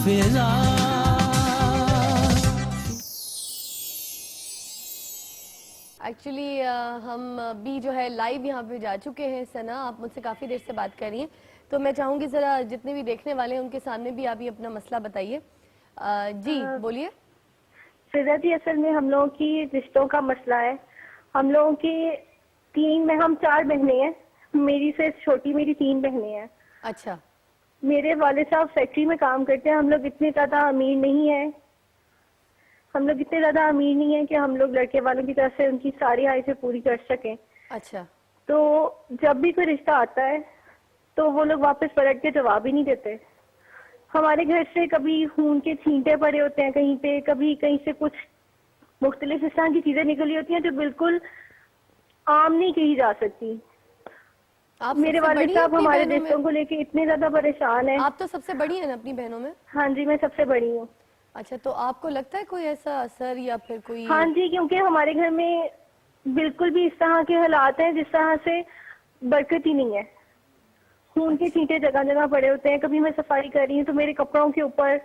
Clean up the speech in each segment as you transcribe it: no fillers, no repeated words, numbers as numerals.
فضا. ایکچولی ہم بھی جو ہے لائیو یہاں پہ جا چکے ہیں. ثنا آپ مجھ سے کافی دیر سے بات کر رہی ہیں, تو میں چاہوں گی ذرا جتنے بھی دیکھنے والے ہیں ان کے سامنے بھی آپ یہ اپنا مسئلہ بتائیے. جی بولیے. فضا جی, اصل میں ہم لوگوں کی رشتوں کا مسئلہ ہے. ہم لوگوں کی ہم 4 بہنیں ہیں. میری سے چھوٹی میری 3 بہنیں ہیں. اچھا. میرے والد صاحب فیکٹری میں کام کرتے ہیں. ہم لوگ اتنے زیادہ امیر نہیں ہیں. کہ ہم لوگ لڑکے والوں کی طرف سے ان کی ساری خواہشیں پوری کر سکیں. اچھا. تو جب بھی کوئی رشتہ آتا ہے تو وہ لوگ واپس پلٹ کے جواب ہی نہیں دیتے. ہمارے گھر سے کبھی خون کے چھینٹے پڑے ہوتے ہیں کہیں پہ, کبھی کہیں سے کچھ مختلف اس طرح کی چیزیں نکلی ہوتی ہیں جو بالکل عام نہیں کہی جا سکتی. آپ میرے سب سے والد بڑی ہیں صاحب اپنی ہمارے بہنوں میں؟ رشتوں کو لے کے اتنے زیادہ پریشان ہیں. آپ تو سب سے بڑی ہیں نا اپنی بہنوں میں؟ ہاں جی, میں سب سے بڑی ہوں. اچھا, تو آپ کو لگتا ہے کوئی ایسا اثر یا پھر کوئی؟ ہاں جی, کیونکہ ہمارے گھر میں بالکل بھی اس طرح کے حالات ہیں جس طرح سے برکت ہی نہیں ہے. خون کے چھینٹے جگہ جگہ پڑے ہوتے ہیں. کبھی میں صفائی کر رہی ہوں تو میرے کپڑوں کے اوپر,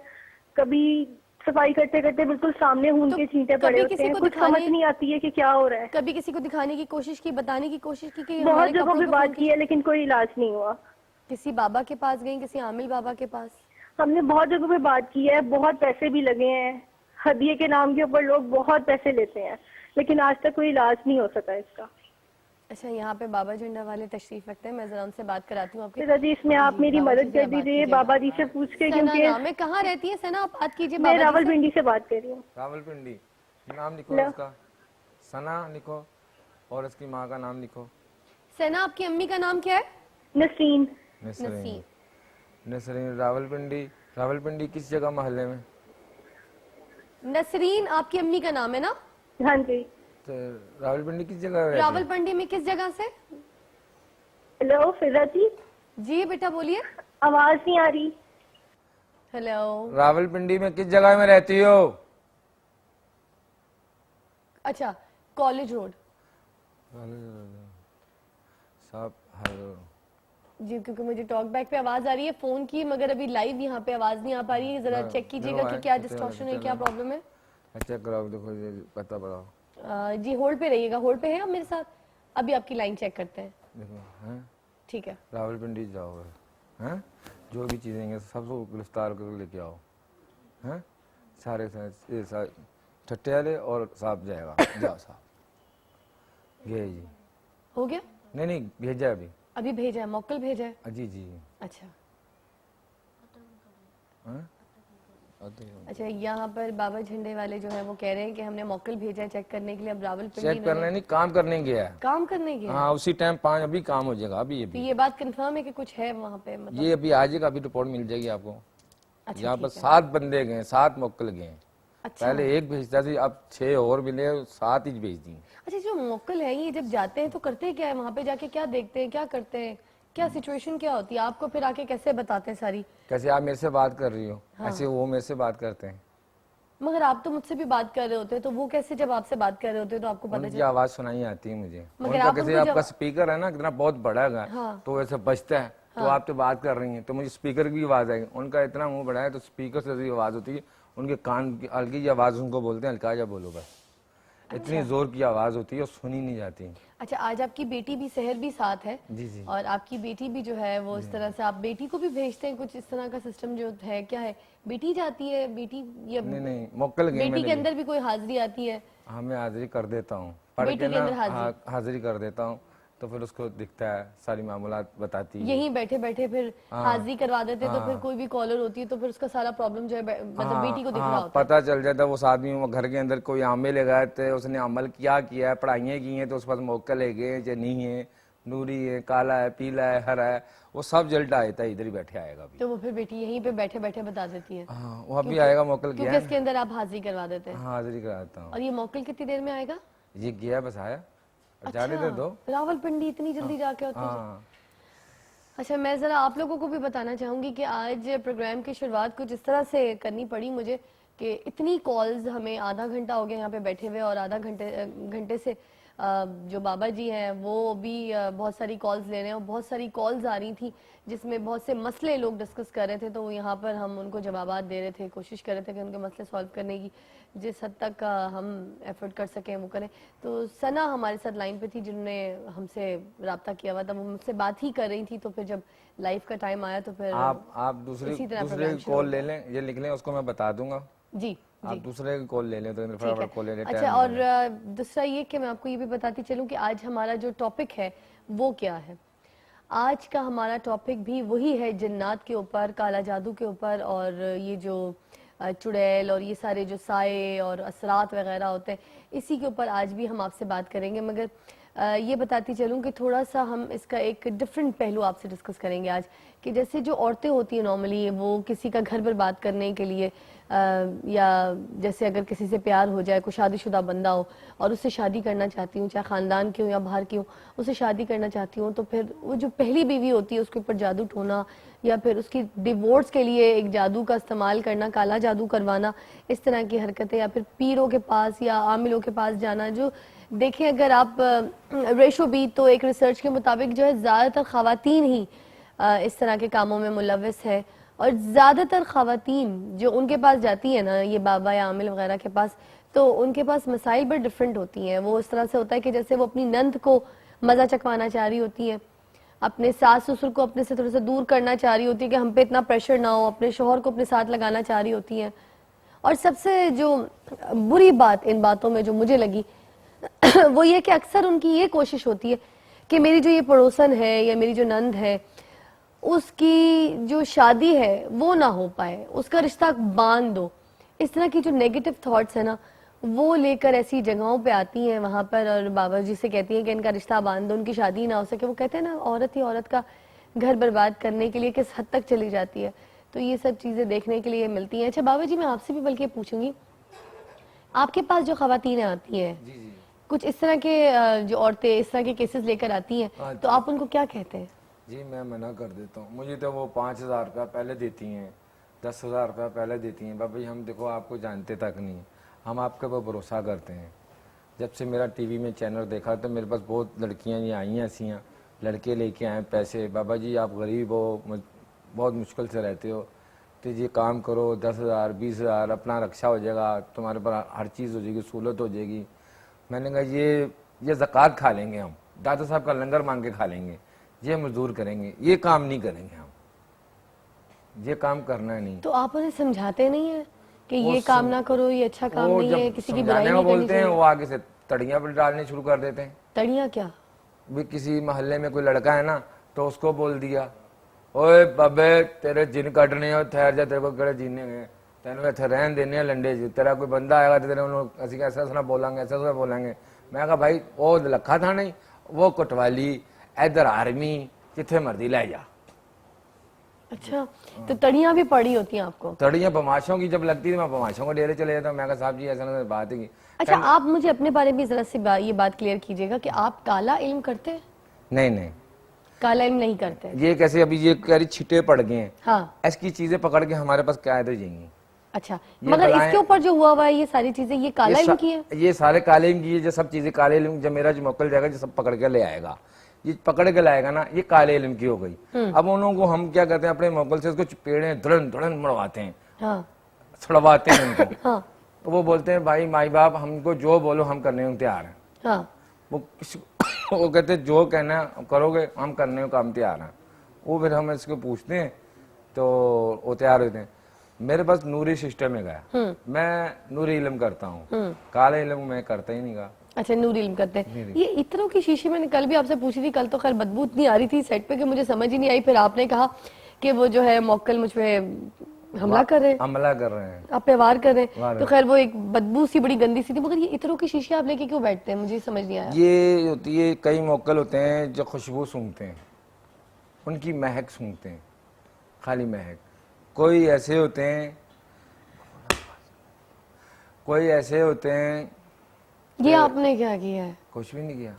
کبھی صفائی کرتے کرتے بالکل سامنے خون تو کے چھینٹے پڑے کبھی ہوتے کسی ہیں. کو کچھ سمجھ نہیں آتی ہے کہ کیا ہو رہا ہے. کبھی کسی کو دکھانے کی کوشش کی, بتانے کی کوشش کی کہ بہت ہمارے جگہوں کپڑوں پہ پہ خون بات کی؟ کی ہے لیکن کوئی علاج نہیں ہوا. کسی بابا کے پاس گئیں, کسی عامل بابا کے پاس؟ ہم نے بہت جگہوں پہ بات کی ہے. بہت پیسے بھی لگے ہیں. ہدیے کے نام کے اوپر لوگ بہت پیسے لیتے ہیں لیکن آج تک کوئی علاج نہیں ہو سکا اس کا. اچھا, یہاں پہ بابا جھنڈا والے تشریف رکھتے ہیں, میں ذرا ان سے بات کراتی ہوں آپ کی. جی, اس میں آپ جی میری بابا جی مدد ذرا کر بات دیجیے کیجیے گا. بابا جی سے پوچھ کے, ثنا کیونکہ نام ہے, کہاں رہتی ہے ثنا؟ آپ بات کیجیے بابا جی سے. راول پنڈی سے بات کر رہی ہوں. راول پنڈی. نام لکھو ہلو. اس کا, ثنا لکھو, اور اس کی ماں کا نام لکھو. ثنا, آپ کی امی کا نام کیا ہے؟ نسرین. نسرین. نسرین, راول پنڈی. راول پنڈی کس جگہ محلے میں؟ نسرین آپ کی امی کا نام ہے نا؟ ہاں جی. تو راول پنڈی کس جگہ رہتی راول ہے؟ پنڈی میں کس جگہ سے؟ ہلو فضا جی. جی بیٹا بولیے. آواز نہیں آ رہی. ہیلو. راول پنڈی میں کس جگہ میں رہتی ہو؟ اچھا, کالج روڈ. صاحب جی, کیونکہ مجھے ٹاک بیک پہ آواز آ رہی ہے فون کی, مگر ابھی لائیو یہاں پہ آواز نہیں آ پا رہی ہے. ذرا چیک کیجیے گا کہ کیا ڈسٹارشن ہے, کیا پرابلم ہے. اچھا کراؤ, دیکھو پتہ پڑاؤ. جی ہولڈ پہ رہیے گا. ہولڈ پہ ہے آپ میرے ساتھ؟ ابھی آپ کی لائن چیک کرتے ہیں. دیکھو ہیں, ٹھیک ہے. راول پنڈی جاؤ ہیں, جو بھی چیزیں ہیں سب کو گرفتار کر لے کے آؤ ہیں. سارے ٹھٹے والے اور صاحب جائے گا. جاؤ صاحب. یہ جی ہو گیا؟ نہیں بھیجا ابھی بھیجا ہے, موکل بھیجا ہے. جی جی. اچھا اچھا, یہاں پر بابا جھنڈے والے جو ہیں وہ کہہ رہے ہیں کہ ہم نے موکل بھیجا ہے چیک کرنے کے لیے. اب راول پنڈی چیک کرنے نہیں, کام کرنے گیا ہے. کام کرنے گیا. ہاں, اسی ٹائم 5 ابھی کام ہو جائے گا. ابھی تو یہ بات کنفرم ہے کہ کچھ ہے وہاں پہ؟ مطلب یہ ابھی آ جائے گا, ابھی رپورٹ مل جائے گی آپ کو. اچھا یہاں پر ٹھیک ہے. 7 بندے گئے, 7 موکل گئے. اچھا پہلے 1 بھیجتا تھی, اب 6 اور ملے, 7 ہی بھیج دی. اچھا, جو موکل ہیں یہ جب جاتے ہیں تو کرتے کیا ہے وہاں پہ جا کے؟ کیا دیکھتے ہیں, کیا کرتے ہیں, کیا سچویشن کیا ہوتی ہے؟ آپ کو پھر آ کے کیسے بتاتے ہیں ساری؟ کیسے آپ میرے سے بات کر رہی ہو ایسے وہ میرے سے بات کرتے ہیں. مگر آپ تو مجھ سے بھی بات کر رہے ہوتے ہیں, تو وہ کیسے جب آپ سے بات کر رہے ہوتے ہیں تو آپ کو پتہ ان کی چلتا؟ آواز سنائی آتی ہے مجھے. مگر ان کا آپ کیسے آپ کا سپیکر ہے نا کتنا بہت بڑا ہے, تو ایسے بجتا ہے, تو آپ تو بات کر رہی ہیں تو مجھے سپیکر کی آواز آئے گی. ان کا اتنا منہ بڑا ہے تو سپیکر سے آواز ہوتی ہے. ان کے کان کی ہلکی سی آواز ان کو بولتے ہیں ہلکا جا بولو بس. اتنی زور کی آواز ہوتی ہے اور سنی نہیں جاتی. اچھا, آج آپ کی بیٹی بھی سحر بھی ساتھ ہے, جی جی. اور آپ کی بیٹی بھی جو ہے وہ اس طرح سے, آپ بیٹی کو بھی بھیجتے ہیں کچھ اس طرح کا سسٹم جو ہے, کیا ہے بیٹی جاتی ہے بیٹی یا نہیں موکل گئے بیٹی میں کے نے. اندر بھی کوئی حاضری آتی ہے؟ ہاں, میں حاضری کر دیتا ہوں, پڑھ کے بیٹی کے نا اندر حاضری کر دیتا ہوں, تو پھر اس کو دکھتا ہے, ساری معاملات بتاتی ہے. یہیں بیٹھے بیٹھے پھر حاضری کروا دیتے, تو پھر کوئی بھی کالر ہوتی ہے تو پھر اس کا سارا پرابلم جو ہے مطلب بیٹی کو دکھ رہا ہوتا ہے. پتہ چل جاتا ہے. وہ آدمی گھر کے اندر کوئی عامل لگائے تھے, اس نے عمل کیا ہے, پڑھائیاں کی ہیں, تو اس پاس موکل ہے گئے یا نہیں ہے, نوری ہے, کالا ہے, پیلا ہے, ہرا ہے, وہ سب جلٹا آتا ہے, ادھر ہی بیٹھے آئے گا. تو وہ پھر بیٹی یہیں پہ بیٹھے بیٹھے بتا دیتی ہے. ہاں, وہ ابھی آئے گا, موکل گیا کیونکہ ہے اس کے اندر آپ حاضری کروا دیتے ہیں. حاضری کراتا ہوں. اور یہ موکل کتنی دیر میں آئے گا؟ یہ گیا بس آیا. جانے اچھا, دے دو. راول پنڈی اتنی جلدی جا کے ہوتے ہیں؟ اچھا, میں ذرا آپ لوگوں کو بھی بتانا چاہوں گی کہ آج پروگرام کی شروعات کچھ اس طرح سے کرنی پڑی مجھے کہ اتنی کالز, ہمیں آدھا گھنٹہ ہو گیا یہاں پہ بیٹھے ہوئے, اور آدھا گھنٹے سے جو بابا جی ہیں وہ بھی بہت ساری کالز لے رہے ہیں اور بہت ساری کالز آ رہی تھی جس میں بہت سے مسئلے لوگ ڈسکس کر رہے تھے, تو یہاں پر ہم ان کو جوابات دے رہے تھے, کوشش کر رہے تھے کہ ان کے مسئلے سالو کرنے کی جس حد تک ہم ایفرٹ کر سکیں وہ کریں. تو ثنا ہمارے ساتھ لائن پہ تھی جنہوں نے ہم سے رابطہ کیا ہوا تھا, وہ مجھ سے بات ہی کر رہی تھی, تو پھر جب لائف کا ٹائم آیا تو پھر آپ دوسری کال لے لیں, یہ لکھ لیں, اس کو میں بتا دوں گا. جی آپ دوسرے کال لے لیں تو فٹافٹ کال لے لیں. اچھا, اور دوسرا یہ کہ میں آپ کو یہ بھی بتاتی چلوں کہ آج ہمارا جو ٹاپک ہے وہ کیا ہے. آج کا ہمارا ٹاپک بھی وہی ہے, جنات کے اوپر, کالا جادو کے اوپر, اور یہ جو چڑیل اور یہ سارے جو سائے اور اثرات وغیرہ ہوتے ہیں اسی کے اوپر آج بھی ہم آپ سے بات کریں گے. مگر یہ بتاتی چلوں کہ تھوڑا سا ہم اس کا ایک ڈفرینٹ پہلو آپ سے ڈسکس کریں گے آج, کہ جیسے جو عورتیں ہوتی ہیں نارملی وہ کسی کا گھر برباد کرنے کے لیے یا جیسے اگر کسی سے پیار ہو جائے, کوئی شادی شدہ بندہ ہو اور اس سے شادی کرنا چاہتی ہوں, چاہے خاندان کی ہوں یا باہر کی ہوں, اس سے شادی کرنا چاہتی ہوں, تو پھر وہ جو پہلی بیوی ہوتی ہے اس کے اوپر جادو ٹونا یا پھر اس کی ڈیورس کے لیے ایک جادو کا استعمال کرنا, کالا جادو کروانا, اس طرح کی حرکتیں, یا پھر پیروں کے پاس یا عاملوں کے پاس جانا. جو دیکھیں اگر آپ ریشو بھی تو ایک ریسرچ کے مطابق جو ہے زیادہ تر خواتین ہی اس طرح کے کاموں میں ملوث ہے, اور زیادہ تر خواتین جو ان کے پاس جاتی ہیں نا یہ بابا یا عامل وغیرہ کے پاس, تو ان کے پاس مسائل بڑے ڈفرینٹ ہوتی ہیں. وہ اس طرح سے ہوتا ہے کہ جیسے وہ اپنی نند کو مزہ چکوانا چاہ رہی ہوتی ہیں, اپنے ساس سسر کو اپنے سے تھوڑا سا دور کرنا چاہ رہی ہوتی ہے کہ ہم پہ اتنا پریشر نہ ہو, اپنے شوہر کو اپنے ساتھ لگانا چاہ رہی ہوتی ہیں. اور سب سے جو بری بات ان باتوں میں جو مجھے لگی وہ یہ کہ اکثر ان کی یہ کوشش ہوتی ہے کہ میری جو یہ پڑوسن ہے یا میری جو نند ہے اس کی جو شادی ہے وہ نہ ہو پائے, اس کا رشتہ باندھ دو. اس طرح کی جو نیگیٹو تھاٹس ہیں نا وہ لے کر ایسی جگہوں پہ آتی ہیں وہاں پر, اور بابا جی سے کہتی ہیں کہ ان کا رشتہ باندھ دو, ان کی شادی نہ ہو سکے. وہ کہتے ہیں نا عورت ہی عورت کا گھر برباد کرنے کے لیے کس حد تک چلی جاتی ہے. تو یہ سب چیزیں دیکھنے کے لیے ملتی ہیں. اچھا بابا جی, میں آپ سے بھی بلکہ پوچھوں گی, آپ کے پاس جو خواتین آتی ہیں کچھ اس طرح کے جو عورتیں اس طرح کے کیسز لے کر آتی ہیں تو آپ ان کو کیا کہتے ہیں؟ جی میں منع کر دیتا ہوں. مجھے تو وہ 5,000 روپیہ پہلے دیتی ہیں, 10,000 روپیہ پہلے دیتی ہیں. بابا جی ہم دیکھو آپ کو جانتے تک نہیں, ہم آپ کے اوپر بھروسہ کرتے ہیں. جب سے میرا ٹی وی میں چینل دیکھا تو میرے پاس بہت لڑکیاں یہ آئی ہیں ایسی ہیں, لڑکے لے کے آئے پیسے, بابا جی آپ غریب ہو, بہت مشکل سے رہتے ہو, تو یہ کام کرو, 10,000 20,000 اپنا رکشا ہو جائے گا, تمہارے پر ہر چیز ہو جائے گی, سہولت ہو جائے گی. میں نے کہا یہ زکوٰۃ کھا لیں گے ہم, دادا صاحب کا لنگر مانگ کے کھا لیں گے, یہ مزدور کریں گے, یہ کام نہیں کریں گے ہم, یہ کام کرنا نہیں. تو آپ انہیں سمجھاتے نہیں ہیں کہ یہ کام نہ کرو, یہ اچھا کام نہیں ہے, کسی کی برائی نہیں کرنی بولتے ہیں وہ آگے سے تڑیاں پر ڈالنے شروع کر دیتے ہیں. تڑیاں کیا؟ بھی کسی محلے میں کوئی لڑکا ہے نا تو اس کو بول دیا, اوے بابے تیرے جن کٹنے ہو, ٹھہر جا, تیرے کو کہڑے جینے گئے, تینوں اتنے رہن دینے ہیں لنڈے جی, تیرا کوئی بندہ آئے گا تو تیرے اسی کا ایسا بولیں گے, ایسا بولیں گے. میں کہا بھائی وہ لکھا تھا نہیں, وہ کٹوالی ادھر آرمی جتھے مرضی لے جا. اچھا, تو تڑیاں بھی پڑی ہوتی ہیں آپ کو؟ تڑیاں بماشوں کی جب لگتی تھی میں بماشوں کو ڈیرے چلے جاتا ہوں. میں کہا صاحب جی ایسا بات ہے. اچھا آپ مجھے اپنے بارے میں ذرا سی یہ بات کلیئر کیجئے گا کہ آپ کالا علم کرتے ہیں؟ نہیں, کالا علم نہیں کرتے. یہ کیسے, ابھی یہ کہہ رہی چھٹے پڑ گئے ہیں, ہاں ایس کی چیزیں پکڑ کے ہمارے پاس کیا دے جائیں گی. اچھا, مگر اس کے اوپر جو ہوا ہوا ہے یہ ساری چیزیں یہ کالا علم کی ہے؟ یہ سارے کالے علم کی ہے, جو سب چیزیں کالے علم, جب میرا جو موکل جائے گا جو سب پکڑ کے لے آئے گا, یہ پکڑ کے لائے گا نا, یہ کالے علم کی ہو گئی. اب انہوں کو ہم کیا کرتے ہیں, اپنے موکل سے اس کو چپیڑیں دھڑن دھڑن مڑواتے ہیں, سڑواتے ہیں ان کو. وہ بولتے ہیں بھائی مائی باپ ہم کو جو بولو ہم کرنے کو تیار ہیں. وہ کہتے ہیں جو کہنا کرو گے ہم کرنے کو کام تیار ہیں. وہ پھر ہم اس کو پوچھتے ہیں تو وہ تیار ہوتے ہیں. میرے پاس نوری سسٹم میں گیا, میں نوری علم کرتا ہوں, کالے علم میں کرتا ہی نہیں گا. اچھا نور علم کرتے ہیں. یہ اتروں کی شیشی میں نے کل بھی آپ سے پوچھی تھی, کل تو خیر بدبو اتنی آ رہی تھی سیٹ پہ کہ مجھے سمجھ ہی نہیں آئی. پھر آپ نے کہا کہ وہ جو ہے موکل مجھ پہ حملہ کر رہے ہیں, آپ پہ وار کر رہے ہیں, تو خیر وہ ایک بدبو سی بڑی گندی سی تھی. مگر یہ اتروں کی شیشی آپ لے کے کیوں بیٹھتے ہیں, مجھے سمجھ نہیں آیا. یہ ہوتی ہے, کئی موکل ہوتے ہیں جو خوشبو سونگتے ہیں, ان کی مہک سونگتے ہیں, خالی مہک. کوئی ایسے ہوتے ہیں یہ آپ نے کیا کیا ہے؟ کچھ بھی نہیں کیا.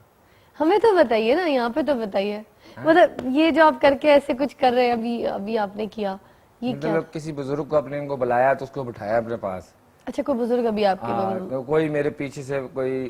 ہمیں تو بتائیے نا, یہاں پہ تو بتائیے. مطلب یہ جو آپ کر کے ایسے کچھ کر رہے ہیں ابھی آپ نے کیا, یہ کیا؟ مطلب کسی بزرگ کو اپنے ان کو بلایا تو اس کو بٹھایا اپنے پاس. اچھا کوئی بزرگ ابھی آپ کے کوئی میرے پیچھے سے کوئی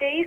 23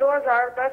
2010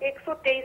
123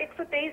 123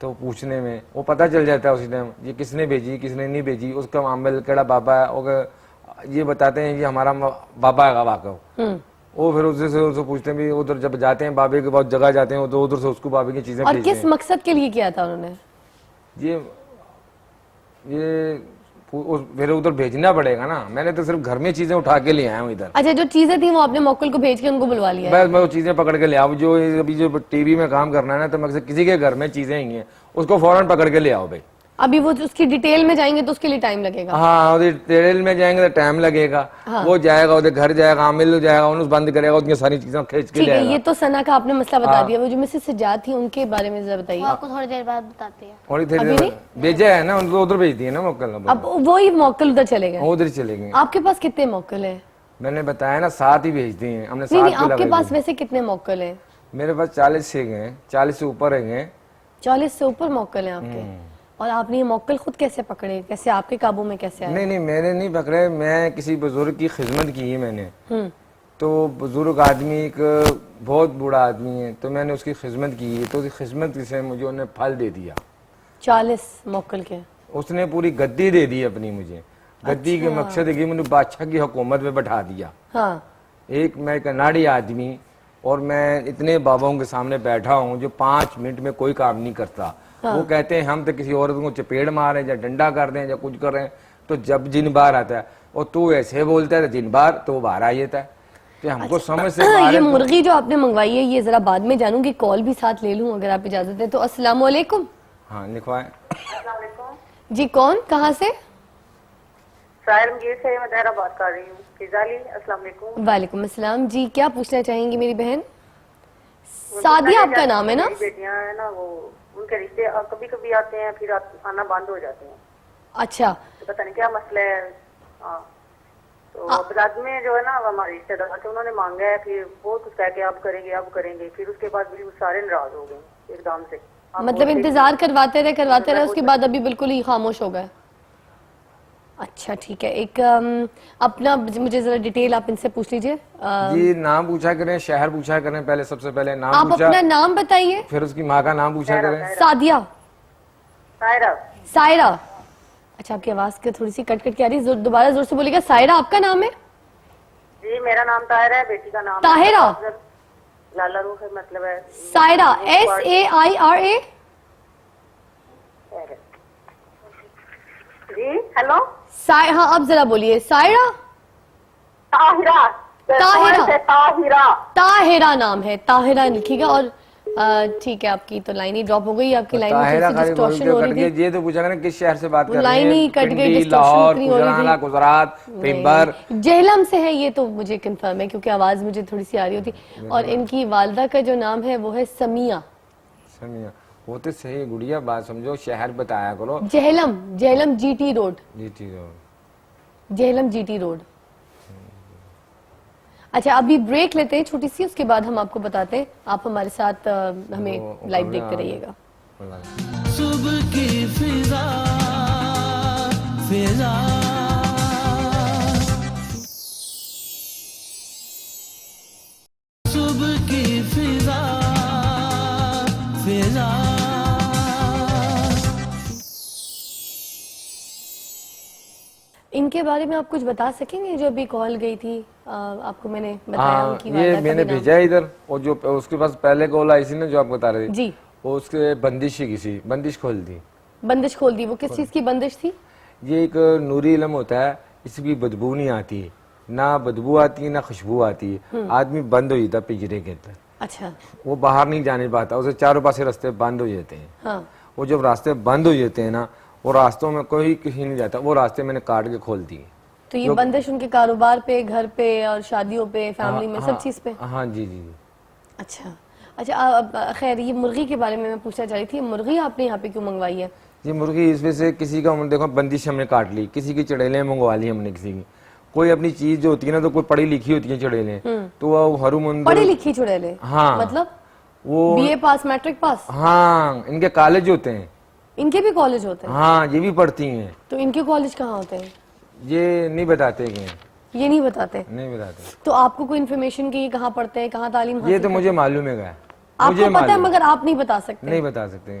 تو پوچھنے میں وہ پتہ چل جاتا ہے اسی ٹائم یہ کس نے بھیجی کس نے نہیں بھیجی, اس کا معامل کیڑا بابا ہے, اور یہ بتاتے ہیں یہ ہمارا بابا ہے واقع. وہ پھر اس سے پوچھتے ہیں بھی ادھر جب جاتے ہیں بابے کے بہت جگہ جاتے ہیں تو ادھر سے اس کو بابے کی چیزیں اور بھیجتے کس مقصد کے لیے کیا تھا انہوں نے؟ یہ پھر ادھر بھیجنا پڑے گا نا, میں نے تو صرف گھر میں چیزیں اٹھا کے لے آیا ہوں ادھر. اچھا جو چیزیں تھیں وہ آپ نے موکل کو بھیج کے ان کو بلوا لیا؟ بس میں وہ چیزیں پکڑ کے لے آؤں, جو ابھی جو ٹی وی میں کام کرنا ہے نا تو میں کسی کے گھر میں چیزیں ہی ہیں اس کو فوراً پکڑ کے لے آؤ بھائی. ابھی وہ اس کی ڈیٹیل میں جائیں گے تو اس کے لیے ٹائم لگے گا. ہاں ٹیل میں جائیں گے تو ٹائم لگے گا, وہ جائے گا ادھر گھر جائے گا, عامل جائے گا, انہوں بند کرے گا, اس کی ساری چیزیں کھینچ کے ٹھیک لے ہے, آئے گا. یہ تو ثنا کا آپ نے مسئلہ بتا دیا. وہ جو مسز سجاد تھی ان کے بارے میں ذرا بتائیے. آپ کو تھوڑی دیر بعد بتاتے ہیں. تھوڑی دیر بھیجا ہے نا ان کو, ادھر بھیج دیے نا موکل. اب وہی موکل ادھر چلے گئے, ادھر چلے گئے. آپ کے پاس کتنے موکل ہیں؟ میں نے بتایا نا 7 ہی بھیج دیے ہیں ہم نے. نہیں آپ کے پاس ویسے کتنے موکل ہیں؟ میرے پاس 40 سے گئے, 40 سے اوپر گئے. 40 سے اوپر موکل ہیں آپ کے. اور آپ نے یہ موکل خود کیسے پکڑے, کیسے آپ کے قابو میں کیسے آئے؟ نہیں میں نے نہیں پکڑے, میں کسی بزرگ کی خدمت کی ہے میں نے. تو بزرگ آدمی ایک بہت بوڑھا آدمی ہے تو میں نے اس کی خدمت کی ہے, تو اس کی خدمت سے مجھے انہوں نے پھل دے دیا. 40 موکل کے اس نے پوری گدی دے دی اپنی مجھے. گدی کے مقصد ہے کہ مجھے بادشاہ کی حکومت میں بٹھا دیا. ہاں ایک میں کناڑی آدمی, اور میں اتنے باباؤں کے سامنے بیٹھا ہوں جو 5 منٹ میں کوئی کام نہیں کرتا. وہ کہتے ہیں ہم تو کسی عورت کو چپیڑ ماریں یا ڈنڈا کر دیں یا کچھ کریں, تو جب جن بار آتا ہے اور تو ایسے بولتا ہے جن بار تو وہ باہر آ جاتا ہے. کہ ہم کو سمجھ سے یہ مرغی جو آپ نے منگوائی ہے یہ ذرا بعد میں جانوں گی, کال بھی ساتھ لے لوں اگر آپ اجازت دیں تو. السلام علیکم. ہاں لکھوائیں. السلام علیکم جی کون, کہاں سے؟ سائر مجید سے میں طاہرہ بات کر رہی ہوں. فضا علی, السلام علیکم. وعلیکم السلام. جی کیا پوچھنا چاہیں گی میری بہن؟ سعدیہ آپ کا نام ہے نا؟ بیٹیاں ہیں نا, وہ ان کے رشتے کبھی کبھی آتے ہیں پھر آنا بند ہو جاتے ہیں. اچھا تو پتہ نہیں کیا مسئلہ ہے. ہاں تو بلاد میں جو ہے نا ہمارے رشتے دار تھے, انہوں نے مانگا ہے, پھر بہت کچھ کہہ کے اب کریں گے, پھر اس کے بعد بالکل سارے ناراض ہو گئے ایک دم سے. مطلب انتظار کرواتے رہے اس کے بعد ابھی بالکل ہی خاموش ہو گئے. اچھا ٹھیک ہے, ایک اپنا مجھے ذرا ڈیٹیل آپ ان سے پوچھ لیجئے. جی نام پوچھا کریں, شہر پوچھا کریں, پہلے سب سے پہلے نام آپ پوچھا, اپنا نام بتائیے. پھر اس کی ماں کا نام پوچھا کریں. سعدیہ, سائرہ. اچھا آپ کی آواز کے تھوڑی سی کٹ کے آ رہی ہے, دوبارہ زور سے بولیے گا. سائرہ آپ کا نام ہے؟ جی میرا نام طاہرہ ہے, بیٹی کا نام طاہرہ. لالا روح مطلب ہے سائرہ SAIRA. جی ہیلو. ہاں اب ذرا بولیے. سائرہ. طاہرہ نام ہے, طاہرہ لکھیے گا. اور ٹھیک ہے, آپ کی تو لائن ہی ڈراپ ہو گئی, آپ کی لائن میں ڈسٹورشن ہو رہی تھی. یہ تو پوچھا کریں کس شہر سے بات کر رہے ہیں. لائن ہی کٹ گئی, لاہور, ڈسٹورشن ہو رہی تھی. گجرات, پیمبر. جہلم سے ہے, یہ تو مجھے کنفرم ہے کیونکہ آواز مجھے تھوڑی سی آ رہی ہوتی. اور ان کی والدہ کا جو نام ہے وہ ہے سمیہ. سمیہ وہ تو صحیح گڑیا, بات سمجھو, شہر بتایا کرو. Jhelum GT road. Jhelum GT road. اچھا ابھی بریک لیتے ہیں چھوٹی سی, اس کے بعد ہم آپ کو بتاتے ہیں. آپ ہمارے ساتھ ہمیں لائیو دیکھتے رہیے گا. صبح کی فضا فضا صبح کی فضا فضا. ان کے بارے میں آپ کچھ بتا سکیں گے جو ابھی کال گئی تھی آپ کو میں نے بتایا ان کی یہ میں نے بھیجا ہے ادھر, اور جو اس کے پاس پہلے کال آئی تھی نا جو آپ بتا رہے تھے, جی وہ اس کے بندش ہی کسی بندش کھول دی. بندش کھول دی, وہ کس چیز کی بندش تھی؟ یہ ایک نوری علم ہوتا ہے, اس کی بدبو نہیں آتی, نہ بدبو آتی ہے نہ خوشبو آتی ہے. آدمی بند ہو جاتا ہے پنجرے کے اندر. اچھا وہ باہر نہیں جانے پاتا, اسے چاروں پاسے راستے بند ہو جاتے ہیں. ہاں وہ جب راستے بند ہو جاتے ہیں نا, وہ راستوں میں کوئی کہیں نہیں جاتا, وہ راستے میں نے کاٹ کے کھول دیے. تو یہ بندش ان کے کاروبار پہ, گھر پہ اور شادیوں پہ, فیملی میں, سب چیز پہ؟ ہاں جی جی. اچھا اچھا, خیر یہ مرغی کے بارے میں پوچھنا چاہ رہی تھی, مرغی آپ نے یہاں پہ کیوں منگوائی ہے؟ یہ مرغی اس وجہ سے کسی کا دیکھو بندش ہم نے کاٹ لی, کسی کی چڑیلیں منگوا لی ہم نے, کسی کی کوئی اپنی چیز جو ہوتی ہے نا, تو کوئی پڑھی لکھی ہوتی ہیں چڑیلیں, تو وہ ہرو مندر پڑھی لکھی چڑیلیں. ہاں مطلب وہ BA پاس, میٹرک پاس؟ ہاں ان کے کالج ہوتے ہیں. ان کے بھی کالج ہوتے ہیں؟ ہاں یہ بھی پڑھتی ہیں. تو ان کے کالج کہاں ہوتے ہیں؟ یہ نہیں بتاتے کہ یہ نہیں بتاتے. نہیں بتاتے. تو آپ کو کوئی انفارمیشن کی یہ کہاں پڑھتے ہیں, کہاں تعلیم حاصل؟ یہ تو مجھے معلوم ہے, آپ کو پتہ ہے مگر آپ نہیں بتا سکتے. نہیں بتا سکتے.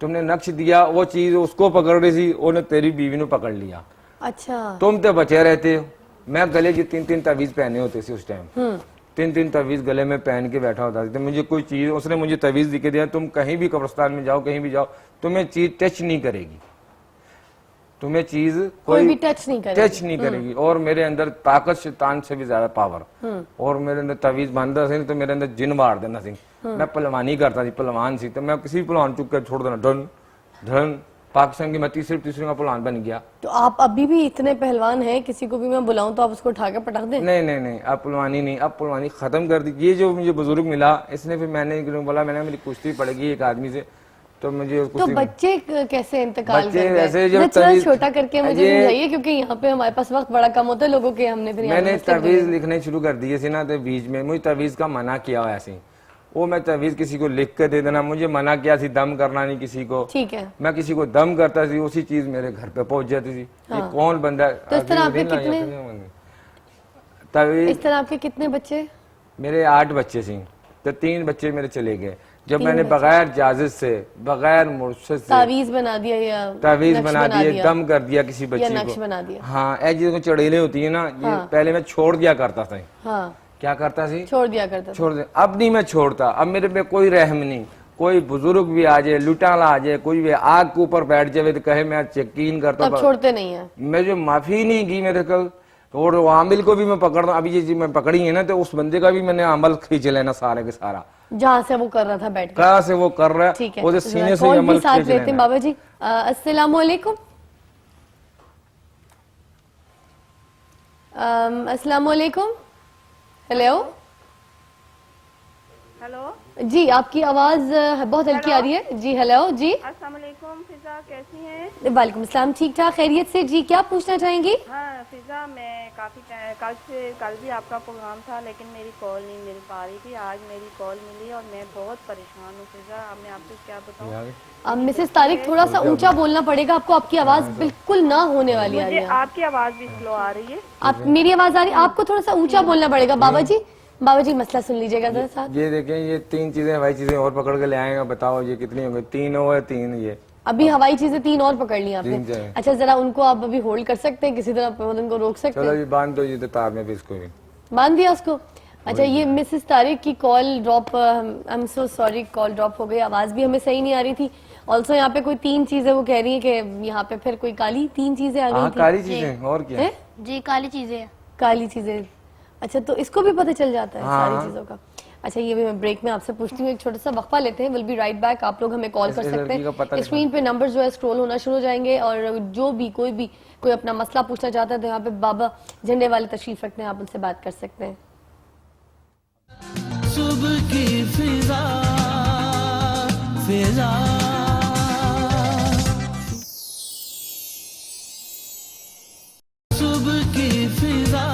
تم نے نقش دیا وہ چیز اس کو پکڑ رہی تھی انہیں تیری بیوی نے پکڑ لیا. اچھا تم تو بچے رہتے ہو. میں گلے کی 3 تعویذ پہنے ہوتے تھے اس ٹائم, 3 تعویذ گلے میں پہن کے بیٹھا ہوتا تھا. مجھے کوئی چیز اس نے مجھے تعویذ دکھ دیا, تم کہیں بھی قبرستان میں جاؤ کہیں بھی جاؤ تمہیں چیز ٹچ نہیں کرے گی, تمہیں چیز کوئی بھی ٹچ نہیں کرے گی. اور میرے اندر طاقت شیطان سے بھی زیادہ پاور, اور میرے اندر تعویذ باندھا سی تو میرے اندر جن مار دینا سی. میں پہلوانی کرتا تھی, پہلوان سی, تو میں کسی پہلوان چک کر چھوڑ دینا, ڈن ڈن. پاکستان کی میں تیسری کا پہلوان بن گیا. تو آپ ابھی بھی اتنے پہلوان ہیں, کسی کو بھی میں بلاؤں تو آپ اس کو اٹھا کے پٹک دیں؟ نہیں, اب پہلوانی نہیں, اب پہلوانی ختم کر دی. یہ جو مجھے بزرگ ملا اس نے پھر میں نے بولا میں نے میری کشتی پڑے گی ایک آدمی سے, تو مجھے تو بچے کیسے انتقال بچے کر ایسے گئے؟ جو تھوڑا چھوٹا کر کے مجھے سمجھائیے, کیونکہ یہاں پہ ہمارے پاس وقت بڑا کم ہوتا ہے لوگوں کے. ہم نے پھر میں نے تعویذ لکھنے شروع کر دیے تھے نا, تو بیچ میں مجھے تعویذ کا منع کیا ہوا ایسے, وہ میں تعویذ کسی کو لکھ کے دے دینا, مجھے منع کیا تھی دم کرنا نہیں کسی کو. ٹھیک ہے, میں کسی کو دم کرتا تھی اسی چیز میرے گھر پہ پہنچ جاتی تھی. یہ کون بندہ ہے؟ تو اس طرح آپ کے کتنے تعویذ اس طرح آپ کے کتنے بچے؟ میرے 8 بچے تھے, تو 3 بچے میرے چلے گئے جب میں نے بغیر اجازت سے بغیر مرشد سے تعویذ بنا دیا یا تعویذ بنا دیے, دم کر دیا کسی یا بچے نقش کو. بنا دیا؟ ہاں ایسی جو چڑیلیں ہوتی ہیں نا, یہ پہلے میں چھوڑ دیا کرتا تھا. ہاں کیا کرتا سی؟ چھوڑ دیا کرتا. چھوڑ دیا. اب نہیں میں چھوڑتا, اب میرے پہ کوئی رحم نہیں. کوئی بزرگ بھی آ جائے, لٹالا آ جائے, کوئی بھی آگ کے اوپر بیٹھ جائے تو کہے میں یقین کرتا اب چھوڑتے نہیں ہیں. میں جو معافی نہیں کی میرے کو, اور وہ عامل کو بھی میں پکڑتا. ابھی یہ میں پکڑی ہے نا, تو اس بندے کا بھی میں نے عمل کھینچ لینا سارے کے سارا, جہاں سے وہ کر رہا تھا بیٹھ کے, کہاں سے وہ کر رہا ہے وہ سینے سے عمل کھینچ لینا. بابا جی السلام علیکم. السلام علیکم. ہیلو ہیلو جی, آپ کی آواز بہت ہلکی آ رہی ہے. جی ہیلو جی. السلام علیکم فضا, کیسی ہیں؟ وعلیکم السلام, ٹھیک ٹھاک خیریت سے. جی کیا پوچھنا چاہیں گی؟ ہاں فضا, میں کافی کل بھی آپ کا پروگرام تھا لیکن میری کال نہیں مل پا رہی تھی. آج میری کال ملی اور میں بہت پریشان ہوں فضا. اب میں آپ کو کیا بتاؤں. مسز طارق تھوڑا سا اونچا بولنا پڑے گا آپ کو, آپ کی آواز بالکل نہ ہونے والی آ رہی ہے. آپ کی آواز بھی سلو آ رہی ہے. آپ میری آواز آ رہی ہے, آپ کو تھوڑا سا اونچا بولنا پڑے گا. بابا جی مسئلہ سن لیجیے گا ذرا ساتھ. یہ دیکھیں یہ 3 چیزیں ہوائی چیزیں اور پکڑ کے لے آئیں گا, بتاؤ یہ کتنی ہوں گی؟ 3 ہوئے 3 یہ ابھی ہوائی چیزیں 3 اور پکڑ لی آپ نے. اچھا ذرا ان کو آپ ابھی ہولڈ کر سکتے ہیں, کسی طرح ان کو روک سکتے ہیں؟ چلو جی باندھ دو, یہ تار میں بھی اس کو بھی باندھ دیا اس کو. اچھا یہ مسز طارق کی call drop, I am so sorry, call drop ہو گئی. آواز بھی ہمیں صحیح نہیں آ رہی تھی. آلسو یہاں پہ کوئی 3 چیزیں وہ کہہ رہی ہیں کہ یہاں پہ پھر کوئی کالی 3 چیزیں آ گئی تھی. کالی چیزیں اور کیا؟ جی کالی چیزیں. کالی چیزیں. اچھا تو اس کو بھی پتہ چل جاتا ہے ساری چیزوں کا. اچھا یہ بھی میں بریک میں آپ سے پوچھتی ہوں, ایک چھوٹا سا وقفہ لیتے ہیں. Will be right back. آپ لوگ ہمیں کال کر سکتے ہیں, اسکرین پہ نمبر جو ہے اسکرول ہونا شروع ہو جائیں گے, اور جو بھی کوئی اپنا مسئلہ پوچھنا چاہتا ہے تو یہاں پہ بابا جھنڈے والے تشریف رکھتے ہیں, آپ ان سے بات کر سکتے ہیں. صبح کی فضا فضا صبح کی فضا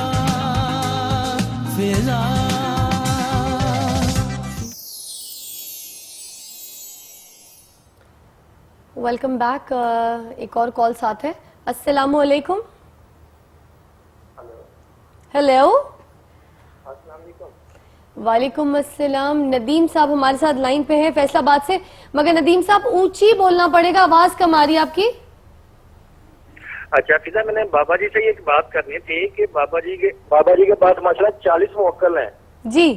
فضا. Welcome back. ایک اور کال ساتھ ہے. السلام علیکم. ہیلو. وعلیکم السلام. ندیم صاحب ہمارے ساتھ لائن پہ ہیں فیصل آباد سے, مگر ندیم صاحب اونچی بولنا پڑے گا, آواز کم آ رہی ہے آپ کی. اچھا فضا, میں نے بابا جی سے یہ بات کرنی تھی کہ بابا جی کے پاس ماشاءاللہ 40 موکل ہیں. جی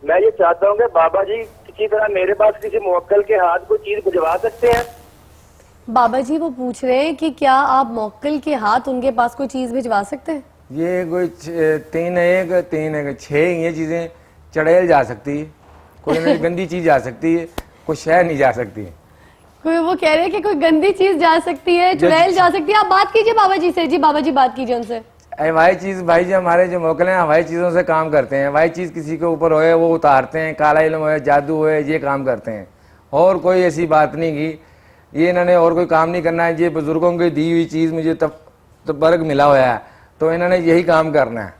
میں یہ چاہتا ہوں کہ بابا جی کسی طرح میرے پاس کسی موکل کے ہاتھ کوئی چیز بھجوا سکتے ہیں. بابا جی وہ پوچھ رہے ہیں کہ کیا آپ موکل کے ہاتھ ان کے پاس کوئی چیز بھجوا سکتے ہیں؟ یہ کوئی 3 ہے 6 یہ چیزیں چڑیل جا سکتی ہے, کوئی گندی چیز جا سکتی ہے, کوئی شے نہیں جا سکتی. کوئی وہ کہہ رہے ہیں کہ کوئی گندی چیز جا سکتی ہے, چڑیل جا سکتی ہے. آپ بات کیجئے بابا جی سے. جی بابا جی بات کیجئے ان سے. ہوائی چیز بھائی جی ہمارے جو موکل ہیں ہوائی چیزوں سے کام کرتے ہیں. ہوائی چیز کسی کے اوپر ہوئے وہ اتارتے ہیں, کالا علم ہوئے جادو ہوئے یہ کام کرتے ہیں, اور کوئی ایسی بات نہیں کی. یہ انہوں نے اور کوئی کام نہیں کرنا ہے. یہ بزرگوں کی دی ہوئی چیز مجھے تبرک ملا ہوا ہے, تو انہوں نے یہی کام کرنا ہے.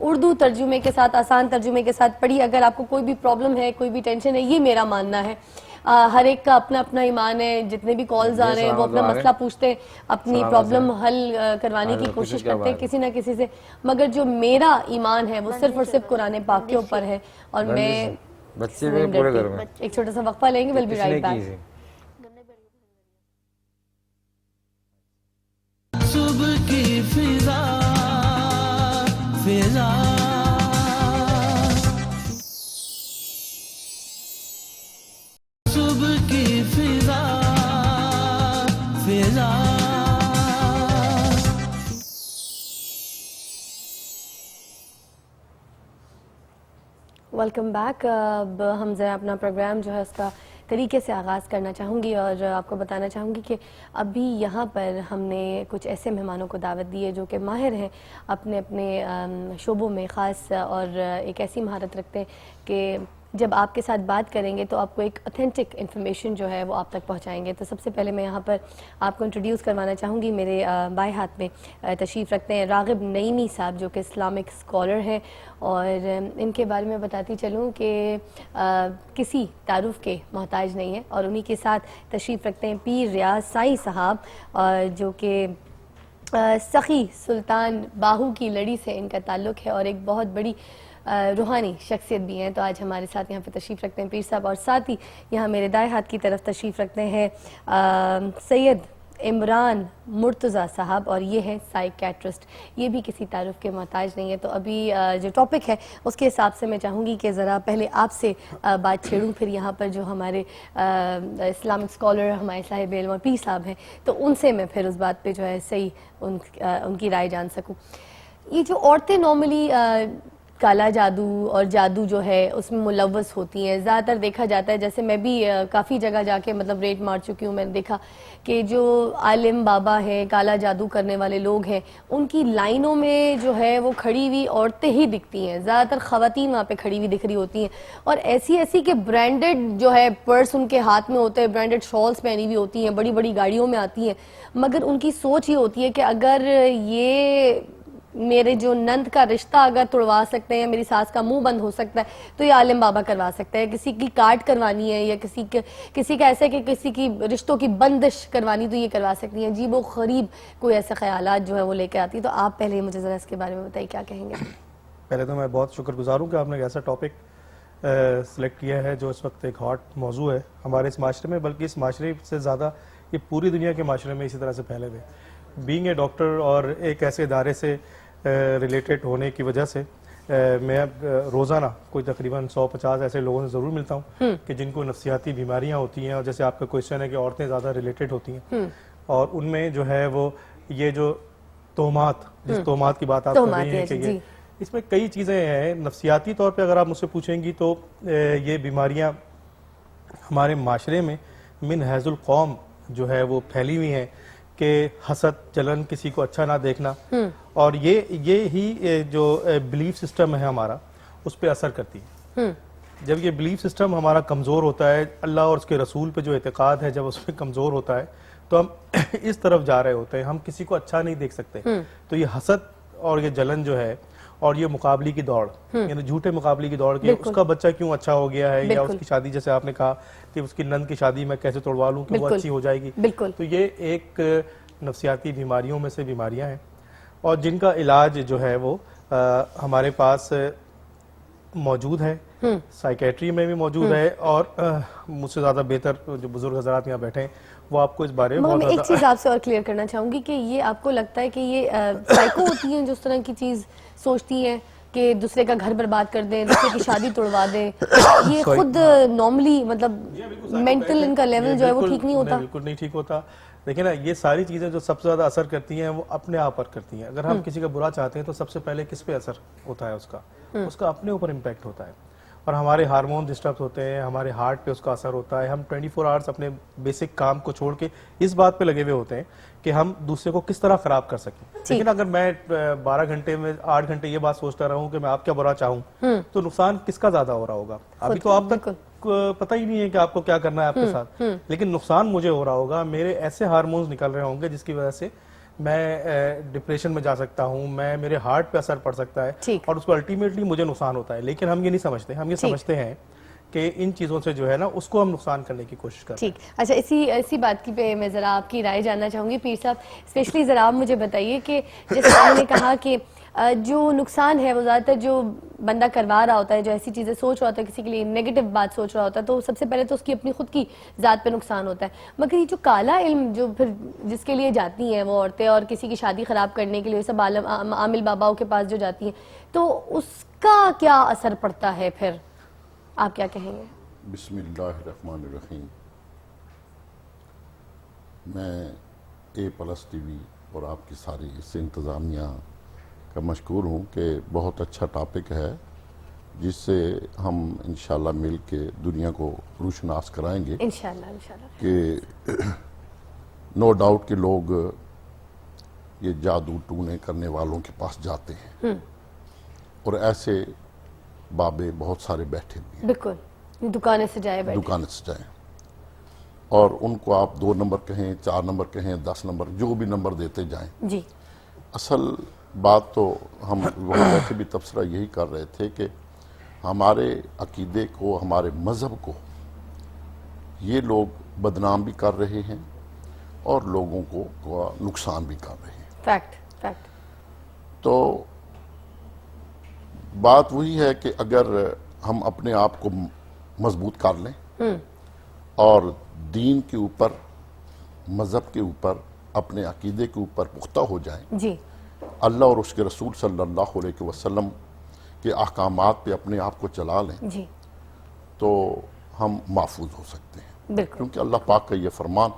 اردو ترجمے کے ساتھ, آسان ترجمے کے ساتھ پڑھی. اگر آپ کو کوئی بھی پرابلم ہے, کوئی بھی ٹینشن ہے, یہ میرا ماننا ہے, ہر ایک کا اپنا اپنا ایمان ہے. جتنے بھی کالز آ رہے ہیں وہ اپنا مسئلہ پوچھتے ہیں, اپنی پرابلم حل کروانے کی کوشش کرتے ہیں کسی نہ کسی سے, مگر جو میرا ایمان ہے وہ صرف اور صرف قرآن پاک کے اوپر ہے. اور میں بچے بھی پورے گھر میں. ایک چھوٹا سا وقفہ لیں گے, ول بی رائٹ بیک. صبح کی فضا فضا صبح کی فضا فضا ویلکم بیک. اب ہم ذرا اپنا پروگرام جو ہے اس کا طریقے سے آغاز کرنا چاہوں گی اور آپ کو بتانا چاہوں گی کہ ابھی یہاں پر ہم نے کچھ ایسے مہمانوں کو دعوت دی ہے جو کہ ماہر ہیں اپنے اپنے شعبوں میں خاص, اور ایک ایسی مہارت رکھتے ہیں کہ جب آپ کے ساتھ بات کریں گے تو آپ کو ایک اتھینٹک انفارمیشن جو ہے وہ آپ تک پہنچائیں گے. تو سب سے پہلے میں یہاں پر آپ کو انٹروڈیوس کروانا چاہوں گی. میرے بائیں ہاتھ میں تشریف رکھتے ہیں راغب نعیمی صاحب, جو کہ اسلامک اسکالر ہیں, اور ان کے بارے میں بتاتی چلوں کہ کسی تعارف کے محتاج نہیں ہے. اور انہی کے ساتھ تشریف رکھتے ہیں پیر ریاض سائیں صاحب, جو کہ سخی سلطان باہو کی لڑی سے ان کا تعلق ہے اور ایک بہت بڑی روحانی شخصیت بھی ہیں. تو آج ہمارے ساتھ یہاں پہ تشریف رکھتے ہیں پیر صاحب, اور ساتھ ہی یہاں میرے دائیں ہاتھ کی طرف تشریف رکھتے ہیں سید عمران مرتضیٰ صاحب, اور یہ ہیں سائیکیٹرسٹ. یہ بھی کسی تعارف کے محتاج نہیں ہے. تو ابھی جو ٹاپک ہے اس کے حساب سے میں چاہوں گی کہ ذرا پہلے آپ سے بات چھیڑوں, پھر یہاں پر جو ہمارے اسلامک اسکالر ہمارے صاحب علم اور پیر صاحب ہیں تو ان سے میں پھر اس بات پہ جو ہے صحیح ان کی رائے جان سکوں. یہ جو عورتیں نارملی کالا جادو اور جادو جو ہے اس میں ملوث ہوتی ہیں, زیادہ تر دیکھا جاتا ہے, جیسے میں بھی کافی جگہ جا کے مطلب ریٹ مار چکی ہوں, میں نے دیکھا کہ جو عالم بابا ہیں, کالا جادو کرنے والے لوگ ہیں, ان کی لائنوں میں جو ہے وہ کھڑی ہوئی عورتیں ہی دکھتی ہیں, زیادہ تر خواتین وہاں پہ کھڑی ہوئی دکھ رہی ہوتی ہیں, اور ایسی کہ برانڈڈ جو ہے پرس ان کے ہاتھ میں ہوتے ہیں, برانڈڈ شالز پہنی ہوئی ہوتی ہیں, بڑی بڑی گاڑیوں میں آتی ہیں, مگر ان کی سوچ یہ ہوتی ہے کہ اگر یہ میرے جو نند کا رشتہ اگر توڑوا سکتے ہیں, میری ساس کا منہ بند ہو سکتا ہے تو یہ عالم بابا کروا سکتا ہے, کسی کی کاٹ کروانی ہے یا کسی کا ایسا ہے کہ کسی کی رشتوں کی بندش کروانی تو یہ کروا سکتی ہیں. عجیب و غریب کوئی ایسے خیالات جو ہے وہ لے کے آتی ہے. تو آپ پہلے مجھے ذرا اس کے بارے میں بتائیے کیا کہیں گے. پہلے تو میں بہت شکر گزار ہوں کہ آپ نے ایک ایسا ٹاپک سلیکٹ کیا ہے جو اس وقت ایک ہاٹ موضوع ہے ہمارے اس معاشرے میں, بلکہ اس معاشرے سے زیادہ یہ پوری دنیا کے معاشرے میں اسی طرح سے پھیلے ہوئے. بینگ اے ڈاکٹر اور ایک ایسے ادارے سے ریلیٹڈ ہونے کی وجہ سے میں روزانہ کوئی تقریباً 150 ایسے لوگوں سے ضرور ملتا ہوں کہ جن کو نفسیاتی بیماریاں ہوتی ہیں, اور جیسے آپ کا کویشچن ہے کہ عورتیں زیادہ ریلیٹڈ ہوتی ہیں, اور ان میں جو ہے وہ یہ جو تہمات, جس تہمات کی بات آپ کر رہی ہیں کہ یہ اس میں کئی چیزیں ہیں. نفسیاتی طور پہ اگر آپ مجھ سے پوچھیں گی تو یہ بیماریاں ہمارے معاشرے میں من حیض القوم جو ہے وہ پھیلی ہوئی ہیں کہ حسد, جلن, کسی کو اچھا نہ دیکھنا, اور یہ ہی جو بلیف سسٹم ہے ہمارا اس پہ اثر کرتی ہے. جب یہ بلیف سسٹم ہمارا کمزور ہوتا ہے, اللہ اور اس کے رسول پہ جو اعتقاد ہے جب اس پہ کمزور ہوتا ہے تو ہم اس طرف جا رہے ہوتے ہیں, ہم کسی کو اچھا نہیں دیکھ سکتے. تو یہ حسد اور یہ جلن جو ہے اور یہ مقابلے کی دوڑ, یعنی جھوٹے مقابلے کی دوڑ کہ اس کا بچہ کیوں اچھا ہو گیا ہے, یا اس کی شادی, جیسے آپ نے کہا کہ اس کی نند کی شادی میں کیسے توڑوا لوں کہ وہ اچھی ہو جائے گی. تو یہ ایک نفسیاتی بیماریوں میں سے بیماریاں ہیں, اور جن کا علاج جو ہے وہ ہمارے پاس موجود ہے, سائیکیٹری میں بھی موجود ہے, اور مجھ سے زیادہ بہتر جو بزرگ حضرات یہاں بیٹھے ہیں وہ آپ کو اس بارے میں ایک چیز آپ سے اور کلیئر کرنا چاہوں گی کہ یہ آپ کو لگتا ہے کہ یہ سائیکو ہوتی ہیں جو اس طرح کی چیز سوچتی ہیں کہ دوسرے کا گھر برباد کر دیں, دوسرے کی شادی توڑوا دیں, یہ خود نارملی مطلب مینٹل ان کا لیول جو ہے وہ ٹھیک نہیں ہوتا؟ بالکل نہیں ٹھیک ہوتا. دیکھیں نا, یہ ساری چیزیں جو سب سے زیادہ اثر کرتی ہیں وہ اپنے آپ پر کرتی ہیں. اگر ہم کسی کا برا چاہتے ہیں تو سب سے پہلے کس پہ اثر ہوتا ہے اس کا اپنے اوپر امپیکٹ ہوتا ہے, اور ہمارے ہارمون ڈسٹرب ہوتے ہیں, ہمارے ہارٹ پہ اس کا اثر ہوتا ہے. ہم 24 آورس اپنے بیسک کام کو چھوڑ کے اس بات پہ لگے ہوئے ہوتے ہیں کہ ہم دوسرے کو کس طرح خراب کر سکیں. لیکن اگر میں 12 گھنٹے میں 8 گھنٹے یہ بات سوچتا رہوں کہ میں آپ کیا برا چاہوں تو نقصان کس کا زیادہ ہو رہا ہوگا؟ ابھی تو آپ تک پتہ ہی نہیں ہے کہ آپ کو کیا کرنا ہے آپ کے ساتھ, لیکن نقصان مجھے ہو رہا ہوگا, میرے ایسے ہارمونز نکل رہے ہوں گے جس کی وجہ سے میں ڈپریشن میں جا سکتا ہوں, میں میرے ہارٹ پہ اثر پڑ سکتا ہے, ٹھیک. اور اس کو الٹیمیٹلی مجھے نقصان ہوتا ہے. لیکن ہم یہ نہیں سمجھتے, ہم یہ سمجھتے ہیں کہ ان چیزوں سے جو ہے نا اس کو ہم نقصان کرنے کی کوشش کرتے ہیں. ٹھیک. اچھا, اسی بات کی پہ میں ذرا آپ کی رائے جاننا چاہوں گی. پیر صاحب اسپیشلی ذرا آپ مجھے بتائیے کہ جیسے آپ نے کہا کہ جو نقصان ہے وہ زیادہ تر جو بندہ کروا رہا ہوتا ہے, جو ایسی چیزیں سوچ رہا ہوتا ہے, کسی کے لیے نیگیٹو بات سوچ رہا ہوتا ہے, تو سب سے پہلے تو اس کی اپنی خود کی ذات پہ نقصان ہوتا ہے. مگر یہ جو کالا علم جو پھر جس کے لیے جاتی ہیں وہ عورتیں, اور کسی کی شادی خراب کرنے کے لیے سب عامل باباؤں کے پاس جو جاتی ہیں, تو اس کا کیا اثر پڑتا ہے پھر, آپ کیا کہیں گے؟ بسم اللہ الرحمن الرحیم. میں A+TV اور آپ کی ساری اس انتظامیہ کا مشکور ہوں کہ بہت اچھا ٹاپک ہے جس سے ہم انشاءاللہ مل کے دنیا کو روشناس کرائیں گے انشاءاللہ کہ نو ڈاؤٹ کہ لوگ یہ جادو ٹونے کرنے والوں کے پاس جاتے ہیں اور ایسے بابے بہت سارے بیٹھے ہوئے ہیں, بالکل دکانیں سجائے بیٹھے, دکانیں سجائیں, اور ان کو آپ 2 نمبر کہیں, 4 نمبر کہیں, 10 نمبر, جو بھی نمبر دیتے جائیں. جی. اصل بات تو ہم وہاں بیٹھے بھی تبصرہ یہی کر رہے تھے کہ ہمارے عقیدے کو, ہمارے مذہب کو یہ لوگ بدنام بھی کر رہے ہیں اور لوگوں کو نقصان بھی کر رہے ہیں. فیکٹ. تو بات وہی ہے کہ اگر ہم اپنے آپ کو مضبوط کر لیں اور دین کے اوپر, مذہب کے اوپر, اپنے عقیدے کے اوپر پختہ ہو جائیں, جی, اللہ اور اس کے رسول صلی اللہ علیہ وسلم کے احکامات پہ اپنے آپ کو چلا لیں, جی, تو ہم محفوظ ہو سکتے ہیں. بالکل. کیونکہ اللہ پاک کا یہ فرمان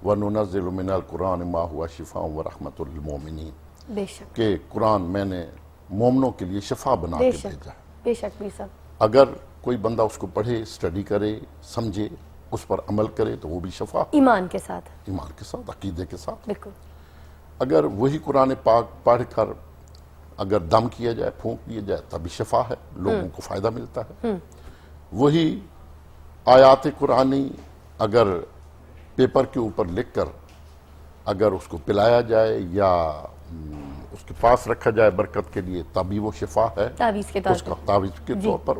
وَنُنَزِّلُ مِنَ الْقُرْآنِ مَا هُوَ شِفَاءٌ وَرَحْمَةٌ لِلْمُؤْمِنِينَ, بے شک, کہ قرآن میں نے مومنوں کے لیے شفا بنا کے بھیجا ہے. بے شک پیر صاحب. اگر کوئی بندہ اس کو پڑھے, اسٹڈی کرے, سمجھے, اس پر عمل کرے تو وہ بھی شفا, ایمان کے ساتھ, ایمان کے ساتھ, عقیدے کے ساتھ. بالکل. اگر وہی قرآن پاک پڑھ کر اگر دم کیا جائے, پھونک دیا جائے, تبھی شفا ہے, لوگوں کو فائدہ ملتا ہے. وہی آیات قرآنی اگر پیپر کے اوپر لکھ کر اگر اس کو پلایا جائے یا اس کے پاس رکھا جائے برکت کے لیے, تبھی وہ شفا ہے. تعویذ کے طور پر, تعویذ کے طور پر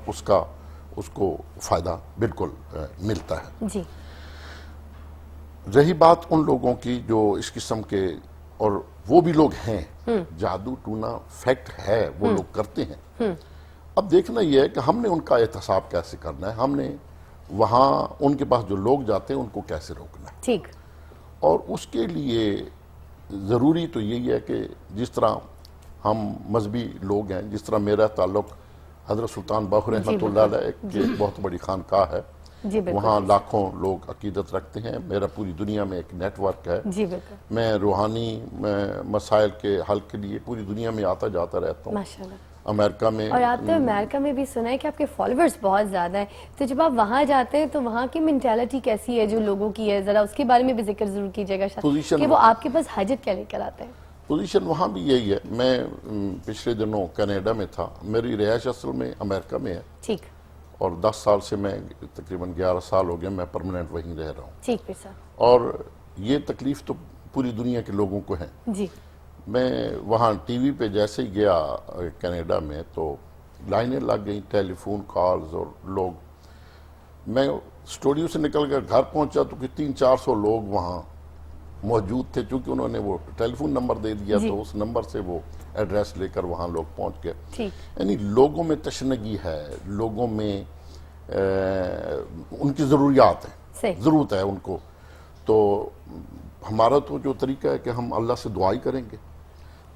اس کو فائدہ بالکل ملتا ہے. جی. رہی بات ان لوگوں کی جو اس قسم کے, اور وہ بھی لوگ ہیں, جادو ٹونا فیکٹ ہے, وہ لوگ کرتے ہیں. اب دیکھنا یہ ہے کہ ہم نے ان کا احتساب کیسے کرنا ہے, ہم نے وہاں ان کے پاس جو لوگ جاتے ہیں ان کو کیسے روکنا ہے. ٹھیک. اور اس کے لیے ضروری تو یہی ہے کہ جس طرح ہم مذہبی لوگ ہیں, جس طرح میرا تعلق حضرت سلطان باہو رحمۃ اللہ علیہ کی ایک بہت بڑی خانقاہ ہے, وہاں لاکھوں لوگ عقیدت رکھتے ہیں. میرا پوری دنیا میں ایک نیٹ ورک ہے. میں روحانی مسائل کے حل کے لیے پوری دنیا میں آتا جاتا رہتا ہوں. ماشاءاللہ. امریکہ میں, اور آپ تو امریکہ میں بھی سنا ہے کہ آپ کے فالوورز بہت زیادہ ہیں, تو جب آپ وہاں جاتے ہیں تو وہاں کی مینٹیلٹی کیسی ہے جو لوگوں کی ہے, ذرا اس کے بارے میں بھی ذکر ضرور کیجیے گا کہ وہ آپ کے پاس حاجت کیا لے کر آتے ہیں. پوزیشن وہاں بھی یہی ہے. میں پچھلے دنوں کینیڈا میں تھا, میری رہائش اصل میں امریکہ میں ہے. ٹھیک. اور 10 سال سے میں تقریباً 11 سال ہو گئے میں پرماننٹ وہیں رہ رہا ہوں. ٹھیک پیر صاحب. اور یہ تکلیف تو پوری دنیا کے لوگوں کو ہے. جی. میں وہاں ٹی وی پہ جیسے ہی گیا کینیڈا میں تو لائنیں لگ گئیں, ٹیلی فون کالز, اور لوگ, میں اسٹوڈیو سے نکل کر گھر پہنچا تو 300-400 لوگ وہاں موجود تھے. چونکہ انہوں نے وہ ٹیلی فون نمبر دے دیا تو اس نمبر سے وہ ایڈریس لے کر وہاں لوگ پہنچ گئے. یعنی لوگوں میں تشنگی ہے, لوگوں میں ان کی ضروریات ہیں, ضرورت ہے ان کو. تو ہمارا تو جو طریقہ ہے کہ ہم اللہ سے دعا ہی کریں گے,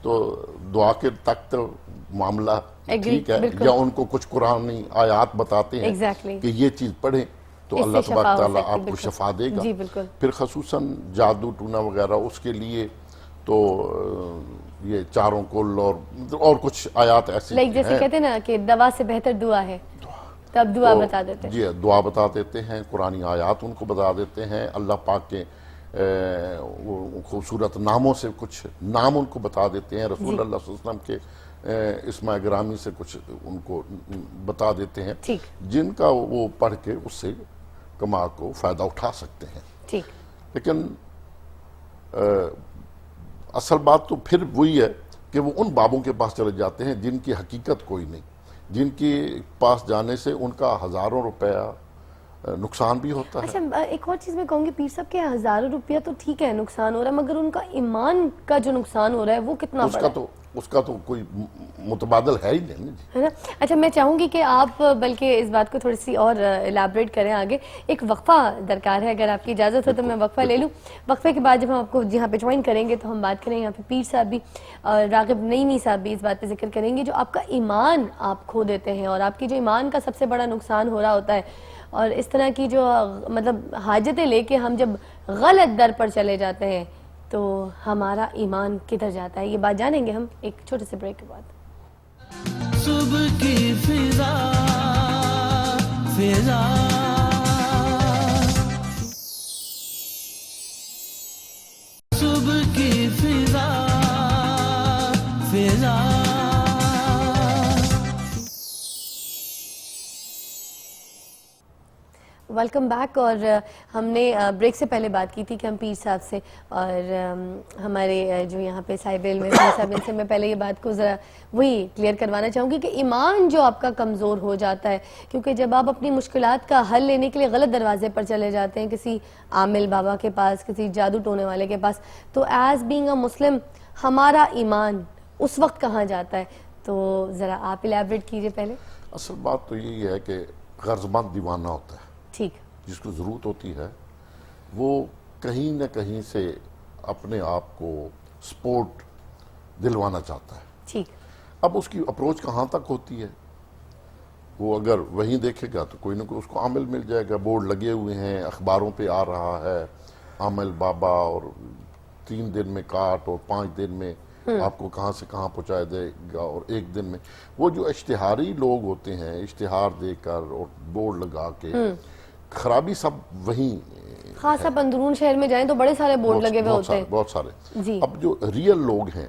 تو دعا کے تک تو معاملہ ٹھیک ہے, یا ان کو کچھ قرآنی آیات بتاتے ہیں کہ یہ چیز پڑھیں تو اللہ تبارک تعالیٰ آپ کو شفا دے گا. پھر خصوصاً جادو ٹونا وغیرہ اس کے لیے تو یہ چاروں کل اور کچھ آیات ایسی ہیں, جیسے کہتے ہیں نا کہ دوا سے بہتر دعا ہے, تب دعا بتا دیتے ہیں. جی, دعا بتا دیتے ہیں, قرآنی آیات ان کو بتا دیتے ہیں, اللہ پاک کے خوبصورت ناموں سے کچھ نام ان کو بتا دیتے ہیں, رسول اللہ صلی اللہ علیہ وسلم کے اسماء گرامی سے کچھ ان کو بتا دیتے ہیں, جن کا وہ پڑھ کے اس سے کما کو فائدہ اٹھا سکتے ہیں. لیکن اصل بات تو پھر وہی ہے کہ وہ ان بابوں کے پاس چلے جاتے ہیں جن کی حقیقت کوئی نہیں، جن کے پاس جانے سے ان کا ہزاروں روپیہ نقصان بھی ہوتا ہے۔ اچھا ایک اور چیز میں کہوں گی پیر صاحب کہ ہزاروں روپیہ تو ٹھیک ہے نقصان ہو رہا ہے، مگر ان کا ایمان کا جو نقصان ہو رہا ہے وہ کتنا بڑا ہے؟ اس کا تو کوئی متبادل ہے ہی نہیں ہے نا۔ اچھا میں چاہوں گی کہ آپ بلکہ اس بات کو تھوڑی سی اور الیبریٹ کریں آگے، ایک وقفہ درکار ہے، اگر آپ کی اجازت ہو تو میں وقفہ لے لوں۔ وقفے کے بعد جب ہم آپ کو یہاں پہ جوائن کریں گے تو ہم بات کریں، یہاں پہ پیر صاحب بھی اور راغب نعیمی صاحب بھی اس بات پہ ذکر کریں گے جو آپ کا ایمان آپ کھو دیتے ہیں اور آپ کی جو ایمان کا سب سے بڑا نقصان ہو رہا ہوتا ہے، اور اس طرح کی جو مطلب حاجتیں لے کے ہم جب غلط در پر چلے جاتے ہیں تو ہمارا ایمان کدھر جاتا ہے، یہ بات جانیں گے ہم ایک چھوٹے سے بریک کے بعد۔ صبح کی فضا فضا صبح کی فضا فضا ویلکم بیک۔ اور ہم نے بریک سے پہلے بات کی تھی کہ ہم پیر صاحب سے اور ہمارے جو یہاں پہ صاحب علم ہے پیر صاحب، ان سے میں پہلے یہ بات کو ذرا وہی کلیئر کروانا چاہوں گی کہ ایمان جو آپ کا کمزور ہو جاتا ہے، کیونکہ جب آپ اپنی مشکلات کا حل لینے کے لیے غلط دروازے پر چلے جاتے ہیں، کسی عامل بابا کے پاس، کسی جادو ٹونے والے کے پاس، تو ایز بینگ اے مسلم ہمارا ایمان اس وقت کہاں جاتا ہے؟ تو ذرا آپ الیبریٹ کیجئے پہلے۔ اصل بات تو یہی ہے کہ غرض مند دیوانہ ہوتا ہے، ٹھیک، جس کو ضرورت ہوتی ہے وہ کہیں نہ کہیں سے اپنے آپ کو سپورٹ دلوانا چاہتا ہے۔ ٹھیک، اب اس کی اپروچ کہاں تک ہوتی ہے؟ وہ اگر وہیں دیکھے گا تو کوئی نہ کوئی اس کو عامل مل جائے گا، بورڈ لگے ہوئے ہیں، اخباروں پہ آ رہا ہے عامل بابا، اور 3 دن میں کاٹ اور 5 دن میں آپ کو کہاں سے کہاں پہنچا دے گا، اور 1 دن میں۔ وہ جو اشتہاری لوگ ہوتے ہیں، اشتہار دے کر اور بورڈ لگا کے، خرابی سب وہیں خاص آپ اندرون شہر میں جائیں تو بڑے سارے بورڈ لگے ہوئے ہوتے ہیں، بہت سارے۔ جی، اب جو ریئل لوگ ہیں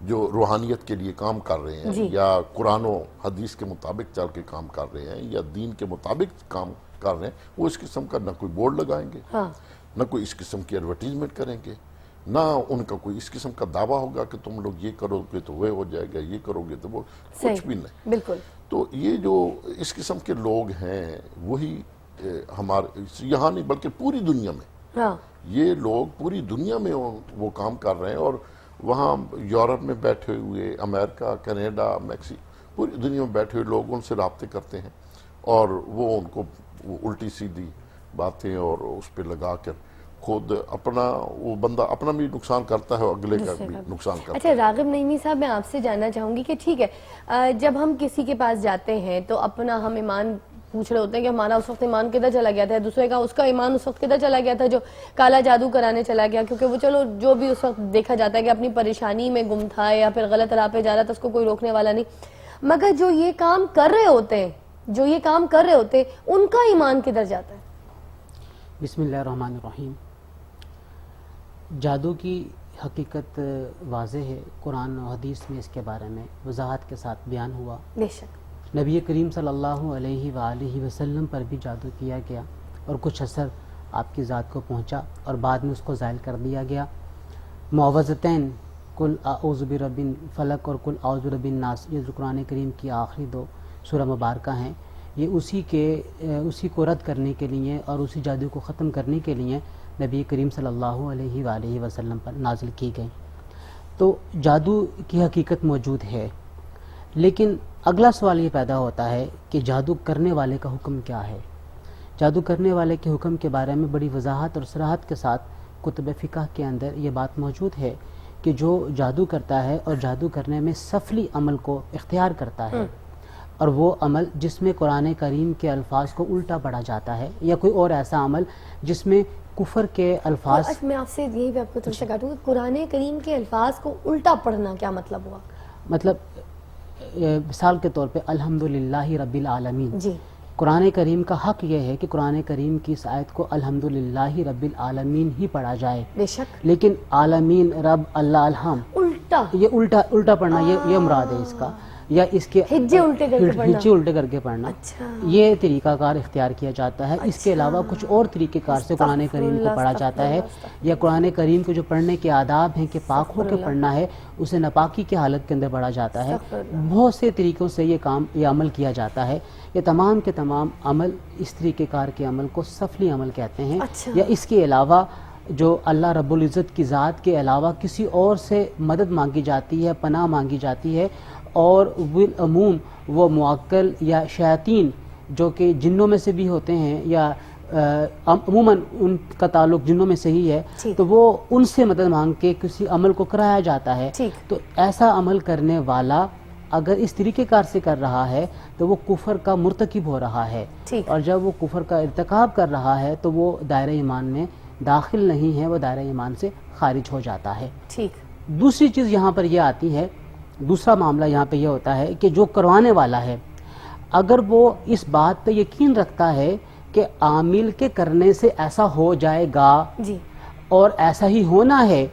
جو روحانیت کے لیے کام کر رہے ہیں، یا قرآن و حدیث کے مطابق چل کے کام کر رہے ہیں، یا دین کے مطابق کام کر رہے ہیں، وہ اس قسم کا نہ کوئی بورڈ لگائیں گے، نہ کوئی اس قسم کی ایڈورٹیزمنٹ کریں گے، نہ ان کا کوئی اس قسم کا دعویٰ ہوگا کہ تم لوگ یہ کرو گے تو وہ ہو جائے گا، یہ کرو گے تو وہ، کچھ بھی نہیں۔ بالکل۔ تو یہ جو اس قسم کے لوگ ہیں وہی ہمارے یہاں نہیں بلکہ پوری دنیا میں، یہ لوگ پوری دنیا میں وہ کام کر رہے ہیں، اور وہاں یورپ میں بیٹھے ہوئے، امریکہ، کینیڈا، میکسیکو، پوری دنیا میں بیٹھے ہوئے لوگ ان سے رابطے کرتے ہیں، اور وہ ان کو الٹی سیدھی باتیں اور اس پہ لگا کر خود اپنا، وہ بندہ اپنا بھی نقصان کرتا ہے اور اگلے کا بھی نقصان کرتا ہے۔ اچھا راغب نعیمی صاحب، میں آپ سے جاننا چاہوں گی کہ ٹھیک ہے جب ہم کسی کے پاس جاتے ہیں تو اپنا ہم ایمان پوچھ رہے ہوتے ہیں کہ ہمارا اس وقت ایمان کدھر چلا گیا تھا، دوسرے کا اس کا ایمان اس وقت کدھر چلا گیا تھا جو کالا جادو کرانے چلا گیا، کیونکہ وہ چلو جو بھی اس وقت دیکھا جاتا ہے کہ اپنی پریشانی میں گم تھا یا پھر غلط راہ پہ جا رہا تھا، اس کو کوئی روکنے والا نہیں، مگر جو یہ کام کر رہے ہوتے ہیں ان کا ایمان کدھر جاتا ہے؟ بسم اللہ الرحمن الرحیم۔ جادو کی حقیقت واضح ہے، قرآن و حدیث میں اس کے بارے میں وضاحت کے ساتھ بیان ہوا۔ بے شک۔ نبی کریم صلی اللہ علیہ وآلہ وسلم پر بھی جادو کیا گیا، اور کچھ اثر آپ کی ذات کو پہنچا اور بعد میں اس کو زائل کر دیا گیا۔ معوذتین، قل اعوذ برب فلق اور قل اعوذ برب الناس، یہ جو قرآن کریم کی آخری 2 سورہ مبارکہ ہیں، یہ اسی کو رد کرنے کے لیے اور اسی جادو کو ختم کرنے کے لیے نبی کریم صلی اللہ علیہ وآلہ وسلم پر نازل کی گئی۔ تو جادو کی حقیقت موجود ہے، لیکن اگلا سوال یہ پیدا ہوتا ہے کہ جادو کرنے والے کا حکم کیا ہے؟ جادو کرنے والے کے حکم کے بارے میں بڑی وضاحت اور صراحت کے ساتھ کتب فقہ کے اندر یہ بات موجود ہے کہ جو جادو کرتا ہے اور جادو کرنے میں سفلی عمل کو اختیار کرتا ہے، اور وہ عمل جس میں قرآن کریم کے الفاظ کو الٹا پڑھا جاتا ہے، یا کوئی اور ایسا عمل جس میں کفر کے الفاظ۔ میں آپ سے یہی بھی آپ کو تھوڑا سا کاٹوں گا، قرآن کریم کے الفاظ کو الٹا پڑھنا کیا مطلب ہوا؟ مطلب مثال کے طور پہ الحمدللہ رب العالمین، جی، قرآن کریم کا حق یہ ہے کہ قرآن کریم کی اس آیت کو الحمدللہ رب العالمین ہی پڑھا جائے، بے شک، لیکن عالمین رب اللہ الحم الٹا، یہ الٹا پڑھنا یہ مراد ہے اس کا۔ یا اس کے ہجے الٹے کر کے پڑھنا، ہجے الٹے کر کے پڑھنا، اچھا یہ طریقہ کار اختیار کیا جاتا ہے۔ اس کے علاوہ کچھ اور طریقے کار سے قرآن کریم کو پڑھا جاتا ہے، یا قرآن کریم کو جو پڑھنے کے آداب ہیں کہ پاک ہو کے پڑھنا ہے، اسے ناپاکی کی حالت کے اندر پڑھا جاتا ہے۔ بہت سے طریقوں سے یہ عمل کیا جاتا ہے۔ یہ تمام کے تمام عمل، اس طریقے کار کے عمل کو سفلی عمل کہتے ہیں۔ یا اس کے علاوہ جو اللہ رب العزت کی ذات کے علاوہ کسی اور سے مدد مانگی جاتی ہے، پناہ مانگی جاتی ہے، اور بالعموم وہ معقل یا شیاطین جو کہ جنوں میں سے بھی ہوتے ہیں، یا عموماً ان کا تعلق جنوں میں سے ہی ہے، تو وہ ان سے مدد مانگ کے کسی عمل کو کرایا جاتا ہے۔ تو ایسا عمل کرنے والا اگر اس طریقے کار سے کر رہا ہے تو وہ کفر کا مرتکب ہو رہا ہے، اور جب وہ کفر کا ارتکاب کر رہا ہے تو وہ دائرہ ایمان میں داخل نہیں ہے، وہ دائرہ ایمان سے خارج ہو جاتا ہے۔ دوسری چیز یہاں پر یہ آتی ہے، دوسرا معاملہ یہاں پہ یہ ہوتا ہے کہ جو کروانے والا ہے اگر وہ اس بات پہ یقین رکھتا ہے کہ عامل کے کرنے سے ایسا ہو جائے گا اور ایسا ہی ہونا ہے،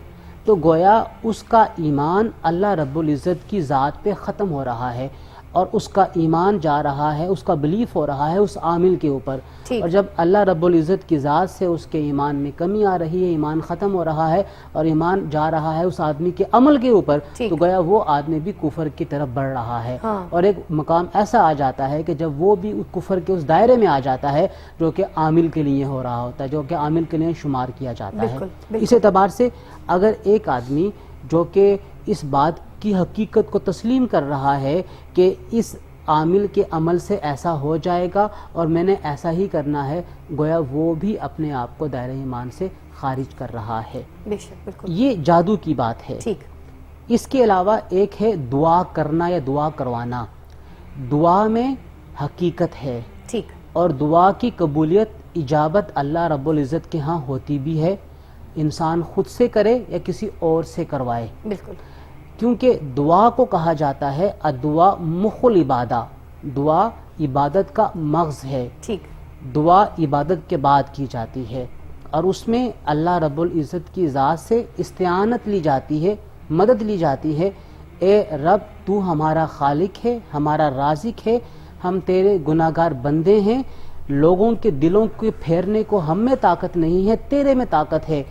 تو گویا اس کا ایمان اللہ رب العزت کی ذات پہ ختم ہو رہا ہے، اور اس کا ایمان جا رہا ہے، اس کا بلیف ہو رہا ہے اس عامل کے اوپر۔ اور جب اللہ رب العزت کی ذات سے اس کے ایمان میں کمی آ رہی ہے، ایمان ختم ہو رہا ہے اور ایمان جا رہا ہے اس آدمی کے عمل کے اوپر، تو گویا وہ آدمی بھی کفر کی طرف بڑھ رہا ہے۔ اور ایک مقام ایسا آ جاتا ہے کہ جب وہ بھی کفر کے اس دائرے میں آ جاتا ہے جو کہ عامل کے لیے ہو رہا ہوتا ہے، جو کہ عامل کے لیے شمار کیا جاتا ہے۔ اس اعتبار سے اگر ایک آدمی جو کہ اس بات کی حقیقت کو تسلیم کر رہا ہے کہ اس عامل کے عمل سے ایسا ہو جائے گا اور میں نے ایسا ہی کرنا ہے، گویا وہ بھی اپنے آپ کو دائرہ ایمان سے خارج کر رہا ہے۔ یہ جادو کی بات ہے۔ اس کے علاوہ ایک ہے دعا کرنا یا دعا کروانا۔ دعا میں حقیقت ہے، اور دعا کی قبولیت، اجابت اللہ رب العزت کے ہاں ہوتی بھی ہے، انسان خود سے کرے یا کسی اور سے کروائے۔ کیونکہ دعا کو کہا جاتا ہے الدعاء مخ العبادہ، دعا عبادت کا مغز ہے، دعا عبادت کے بعد کی جاتی ہے، اور اس میں اللہ رب العزت کی ذات سے استعانت لی جاتی ہے، مدد لی جاتی ہے۔ اے رب تو ہمارا خالق ہے، ہمارا رازق ہے، ہم تیرے گناہگار بندے ہیں، لوگوں کے دلوں کے پھیرنے کو ہم میں طاقت نہیں ہے، تیرے میں طاقت ہے،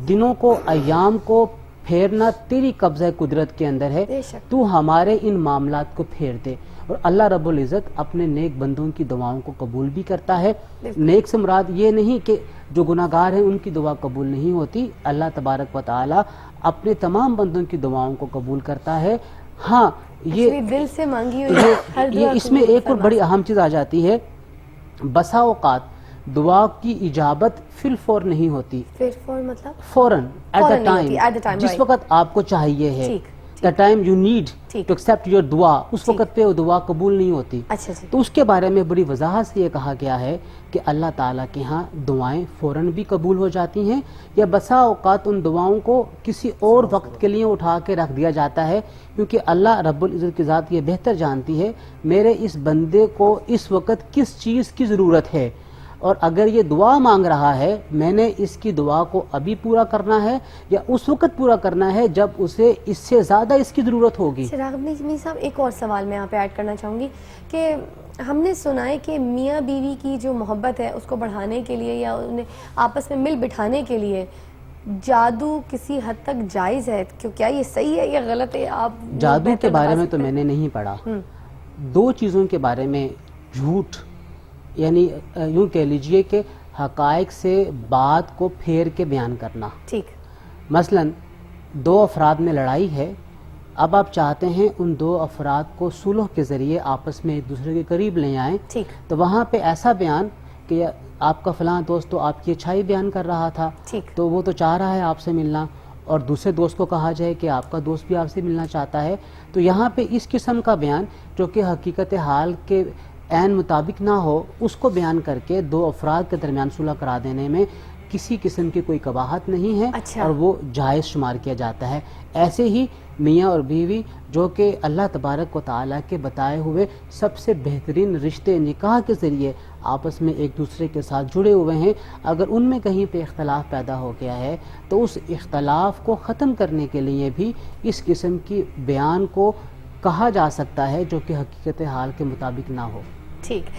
دنوں کو ایام کو پھیرنا تیری قبضہ قدرت کے اندر ہے، تو ہمارے ان معاملات کو پھیر دے۔ اور اللہ رب العزت اپنے نیک بندوں کی دعاؤں کو قبول بھی کرتا ہے۔ نیک سے مراد یہ نہیں کہ جو گناہگار ہیں ان کی دعا قبول نہیں ہوتی، اللہ تبارک و تعالی اپنے تمام بندوں کی دعاؤں کو قبول کرتا ہے۔ ہاں یہ دل سے مانگی ہوئی اس میں ایک اور بڑی اہم چیز آ جاتی ہے، بسا اوقات دعا کی اجابت فی الفور نہیں ہوتی، فوراً ایٹ دا ٹائم، جس وقت آپ کو چاہیے ہے، the time you need to accept your دعا، اس وقت پہ وہ دعا قبول نہیں ہوتی۔ تو اس کے بارے میں بڑی وضاحت سے یہ کہا گیا ہے کہ اللہ تعالیٰ کے ہاں دعائیں فوراً بھی قبول ہو جاتی ہیں، یا بسا اوقات ان دعاؤں کو کسی اور وقت کے لیے اٹھا کے رکھ دیا جاتا ہے، کیونکہ اللہ رب العزت کی ذات یہ بہتر جانتی ہے میرے اس بندے کو اس وقت کس چیز کی ضرورت ہے، اور اگر یہ دعا مانگ رہا ہے میں نے اس کی دعا کو ابھی پورا کرنا ہے یا اس وقت پورا کرنا ہے جب اسے اس سے زیادہ اس کی ضرورت ہوگی۔ راغب نجمی صاحب، ایک اور سوال میں یہاں پہ ایڈ کرنا چاہوں گی کہ ہم نے سنا ہے کہ میاں بیوی کی جو محبت ہے اس کو بڑھانے کے لیے یا انہیں آپس میں مل بٹھانے کے لیے جادو کسی حد تک جائز ہے، کیا یہ صحیح ہے یا غلط ہے؟ آپ جادو کے بارے میں تو میں نے نہیں پڑھا، دو چیزوں کے بارے میں جھوٹ، یعنی یوں کہہ لیجئے کہ حقائق سے بات کو پھیر کے بیان کرنا۔ مثلا دو افراد میں لڑائی ہے، اب آپ چاہتے ہیں ان دو افراد کو صلح کے ذریعے آپس میں ایک دوسرے کے قریب لے آئیں، تو وہاں پہ ایسا بیان کہ آپ کا فلاں دوست تو آپ کی اچھائی بیان کر رہا تھا، تو وہ تو چاہ رہا ہے آپ سے ملنا، اور دوسرے دوست کو کہا جائے کہ آپ کا دوست بھی آپ سے ملنا چاہتا ہے، تو یہاں پہ اس قسم کا بیان جو کہ حقیقت حال کے عین مطابق نہ ہو، اس کو بیان کر کے دو افراد کے درمیان صلح کرا دینے میں کسی قسم کی کوئی قباحت نہیں ہے، اور وہ جائز شمار کیا جاتا ہے۔ ایسے ہی میاں اور بیوی جو کہ اللہ تبارک و تعالیٰ کے بتائے ہوئے سب سے بہترین رشتے نکاح کے ذریعے آپس میں ایک دوسرے کے ساتھ جڑے ہوئے ہیں، اگر ان میں کہیں پہ اختلاف پیدا ہو گیا ہے تو اس اختلاف کو ختم کرنے کے لیے بھی اس قسم کی بیان کو کہا جا سکتا ہے جو کہ حقیقت حال کے مطابق نہ ہو. ٹھیک،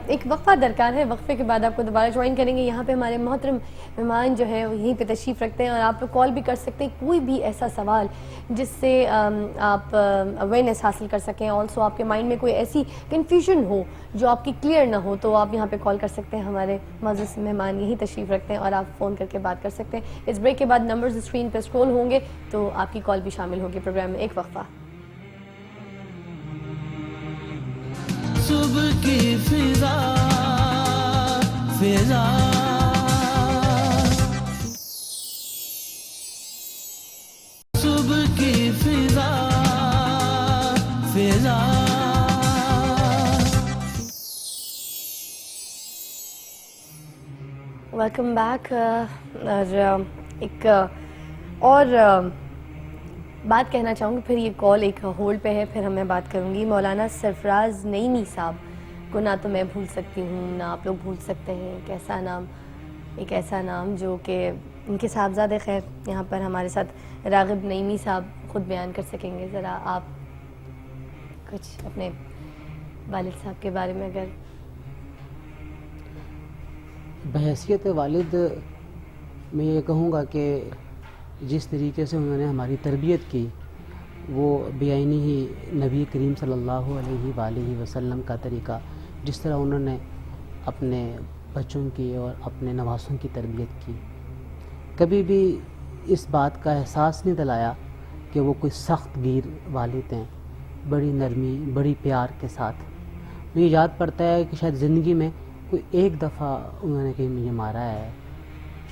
ایک وقفہ درکار ہے. وقفے کے بعد آپ کو دوبارہ جوائن کریں گے. یہاں پہ ہمارے محترم مہمان جو ہے یہیں پہ تشریف رکھتے ہیں اور آپ کال بھی کر سکتے ہیں کوئی بھی ایسا سوال جس سے آپ اویئرنیس حاصل کر سکیں. آلسو آپ کے مائنڈ میں کوئی ایسی کنفیوژن ہو جو آپ کی کلیئر نہ ہو تو آپ یہاں پہ کال کر سکتے ہیں. ہمارے معزز مہمان یہیں تشریف رکھتے ہیں اور آپ فون کر کے بات کر سکتے ہیں. اس بریک کے بعد نمبرز اسکرین پہ اسکرول ہوں گے تو آپ کی کال بھی شامل ہوگی پروگرام میں. ایک وقفہ. صبح کی فضا فضا صبح کی فضا فضا ویلکم بیک. اور ایک اور بات کہنا چاہوں گی, پھر یہ کال ایک ہولڈ پہ ہے, پھر میں بات کروں گی. مولانا سرفراز نعیمی صاحب کو نہ تو میں بھول سکتی ہوں نہ آپ لوگ بھول سکتے ہیں. ایک ایسا نام جو کہ ان کے صاحبزادے خیر یہاں پر ہمارے ساتھ راغب نعیمی صاحب خود بیان کر سکیں گے. ذرا آپ کچھ اپنے والد صاحب کے بارے میں اگر. بحیثیت والد میں یہ کہوں گا کہ جس طریقے سے انہوں نے ہماری تربیت کی وہ بعینی ہی نبی کریم صلی اللہ علیہ وآلہ وسلم کا طریقہ, جس طرح انہوں نے اپنے بچوں کی اور اپنے نواسوں کی تربیت کی. کبھی بھی اس بات کا احساس نہیں دلایا کہ وہ کوئی سخت گیر والد ہیں. بڑی نرمی بڑی پیار کے ساتھ. مجھے یاد پڑتا ہے کہ شاید زندگی میں کوئی ایک دفعہ انہوں نے کہیں مجھے مارا ہے,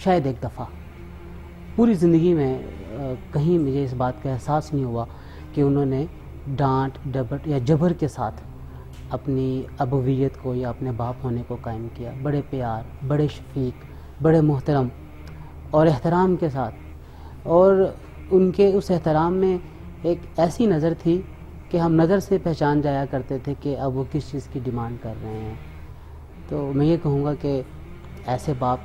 شاید ایک دفعہ. پوری زندگی میں کہیں مجھے اس بات کا احساس نہیں ہوا کہ انہوں نے ڈانٹ ڈپٹ یا جبر کے ساتھ اپنی ابویت کو یا اپنے باپ ہونے کو قائم کیا. بڑے پیار, بڑے شفیق, بڑے محترم اور احترام کے ساتھ. اور ان کے اس احترام میں ایک ایسی نظر تھی کہ ہم نظر سے پہچان جایا کرتے تھے کہ اب وہ کس چیز کی ڈیمانڈ کر رہے ہیں. تو میں یہ کہوں گا کہ ایسے باپ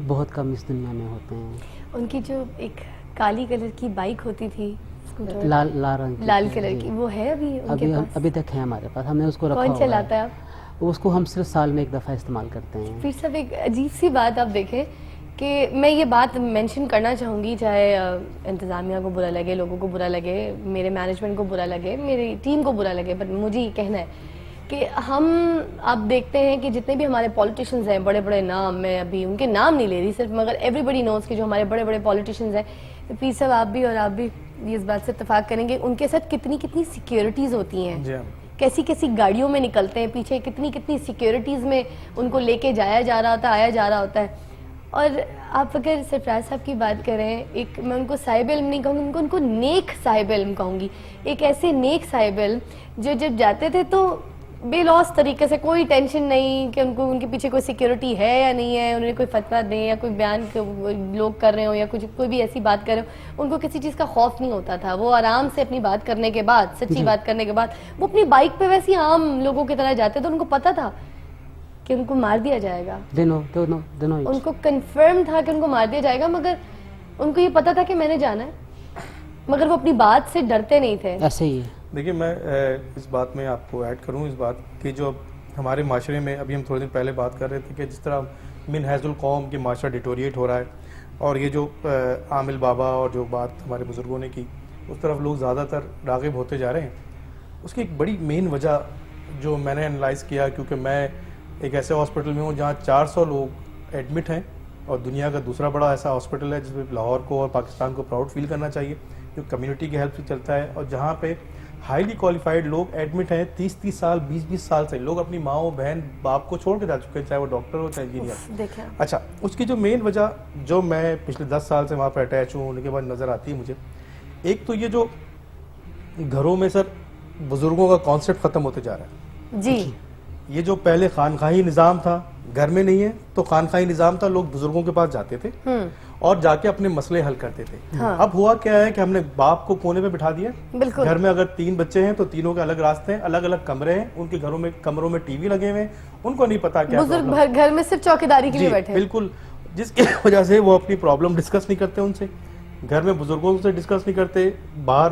بہت کم اس دنیا میں ہوتے ہیں. ان کی جو ایک کالی کلر کی بائک ہوتی تھی لال رنگ کی, لال کلر کی, وہ ہے ابھی تک ہے ہمارے پاس. ہم نے اس کو رکھا. کون چلاتا ہے آپ اس کو؟ ہم صرف سال میں ایک دفعہ استعمال کرتے ہیں. پھر سب ایک عجیب سی بات آپ دیکھیں کہ میں یہ بات مینشن کرنا چاہوں گی, چاہے انتظامیہ کو برا لگے, لوگوں کو برا لگے, میرے مینجمنٹ کو برا لگے, میری ٹیم کو برا لگے, بٹ مجھے یہ کہنا ہے کہ ہم آپ دیکھتے ہیں کہ جتنے بھی ہمارے پولیٹیشنز ہیں, بڑے بڑے نام, میں ابھی ان کے نام نہیں لے رہی صرف, مگر ایوری بڈی نوز کہ جو ہمارے بڑے بڑے پولیٹیشنز ہیں, پیر صاحب آپ بھی اور آپ بھی اس بات سے اتفاق کریں گے, ان کے ساتھ کتنی کتنی سیکیورٹیز ہوتی ہیں, کیسی کیسی گاڑیوں میں نکلتے ہیں, پیچھے کتنی کتنی سیکیورٹیز میں ان کو لے کے جایا جا رہا ہوتا ہے, آیا جا رہا ہوتا ہے. اور آپ اگر سرفراز صاحب کی بات کریں, ایک میں ان کو صاحب علم نہیں کہوں گی, ان کو نیک صاحب علم کہوں گی. ایک ایسے نیک صاحب علم جو جب جاتے تھے تو بے لوس طریقے سے, کوئی ٹینشن نہیں کہ ان کو ان کے پیچھے کوئی سیکیورٹی ہے یا نہیں ہے, انہوں نے کوئی فتویٰ دیں یا کوئی بیان لوگ کر رہے ہوں یا کچھ کوئی بھی ایسی بات کر رہے ہوں, ان کو کسی چیز کا خوف نہیں ہوتا تھا. وہ آرام سے اپنی بات کرنے کے بعد, سچی بات کرنے کے بعد, وہ اپنی بائک پہ ویسے عام لوگوں کی طرح جاتے, تو ان کو پتہ تھا کہ ان کو مار دیا جائے گا. ان کو کنفرم تھا کہ ان کو مار دیا جائے گا, مگر ان کو یہ پتا تھا کہ میں نے جانا ہے, مگر وہ اپنی بات سے ڈرتے نہیں تھے. ایسے ہی ہے. دیکھیے میں اس بات میں آپ کو ایڈ کروں اس بات کہ جو ہمارے معاشرے میں ابھی ہم تھوڑے دن پہلے بات کر رہے تھے کہ جس طرح من حیث القوم کی معاشرہ ڈیٹوریٹ ہو رہا ہے, اور یہ جو عامل بابا اور جو بات ہمارے بزرگوں نے کی اس طرف لوگ زیادہ تر راغب ہوتے جا رہے ہیں. اس کی ایک بڑی مین وجہ جو میں نے انالائز کیا, کیونکہ میں ایک ایسے ہاسپٹل میں ہوں جہاں 400 لوگ ایڈمٹ ہیں, اور دنیا کا دوسرا بڑا ایسا ہاسپٹل ہے جس میں لاہور کو اور پاکستان کو پراؤڈ فیل کرنا چاہیے, جو کمیونٹی کی ہیلپ سے چلتا ہے, اور جہاں پہ ہائیلی کوالیفائڈ لوگ ایڈمٹ ہیں 30 سال 20 سال سے. لوگ اپنی ماں بہن باپ کو چھوڑ کے جا چکے ہیں, چاہے وہ ڈاکٹر ہو چاہے انجینئر. اچھا, اس کی جو مین وجہ جو میں پچھلے 10 سال سے وہاں پہ اٹیچ ہوں, ان کے بعد نظر آتی ہے مجھے, ایک تو یہ جو گھروں میں سر بزرگوں کا کانسیپٹ ختم ہوتے جا رہا ہے. جی, یہ جو پہلے خانقاہی نظام تھا, گھر میں نہیں ہے تو خانقاہی نظام تھا, لوگ بزرگوں کے پاس جاتے تھے اور جا کے اپنے مسئلے حل کرتے تھے. اب ہوا کیا ہے کہ ہم نے باپ کو کونے پہ بٹھا دیا. گھر میں اگر 3 بچے ہیں تو تینوں کے الگ راستے ہیں, الگ الگ کمرے ہیں, ان کے گھروں میں کمروں میں ٹی وی لگے ہوئے ہیں, ان کو نہیں پتا کیا بزرگ گھر میں صرف چوکیداری کے لیے بیٹھے. بالکل, جس کی وجہ سے وہ اپنی پرابلم ڈسکس نہیں کرتے ان سے, گھر میں بزرگوں سے ڈسکس نہیں کرتے, باہر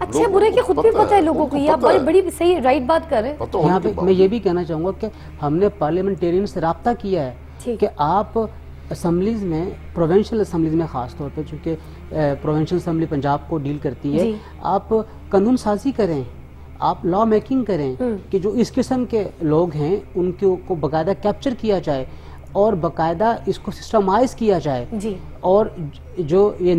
اچھا برے کی خود بھی پتہ ہے لوگوں کو, یہ آپ بڑی صحیح رائٹ بات کر رہے ہیں. یہاں پہ میں یہ بھی کہنا چاہوں گا کہ ہم نے پارلیمنٹیرین سے رابطہ کیا ہے کہ آپ اسمبلیز میں, پروونشل اسمبلیز میں خاص طور پہ, چونکہ پروونشل اسمبلی پنجاب کو ڈیل کرتی ہے, آپ قانون سازی کریں, آپ لا میکنگ کریں کہ جو اس قسم کے لوگ ہیں ان کو باقاعدہ کیپچر کیا جائے اور باقاعدہ اس کو سسٹمائز کیا جائے, اور جو یہ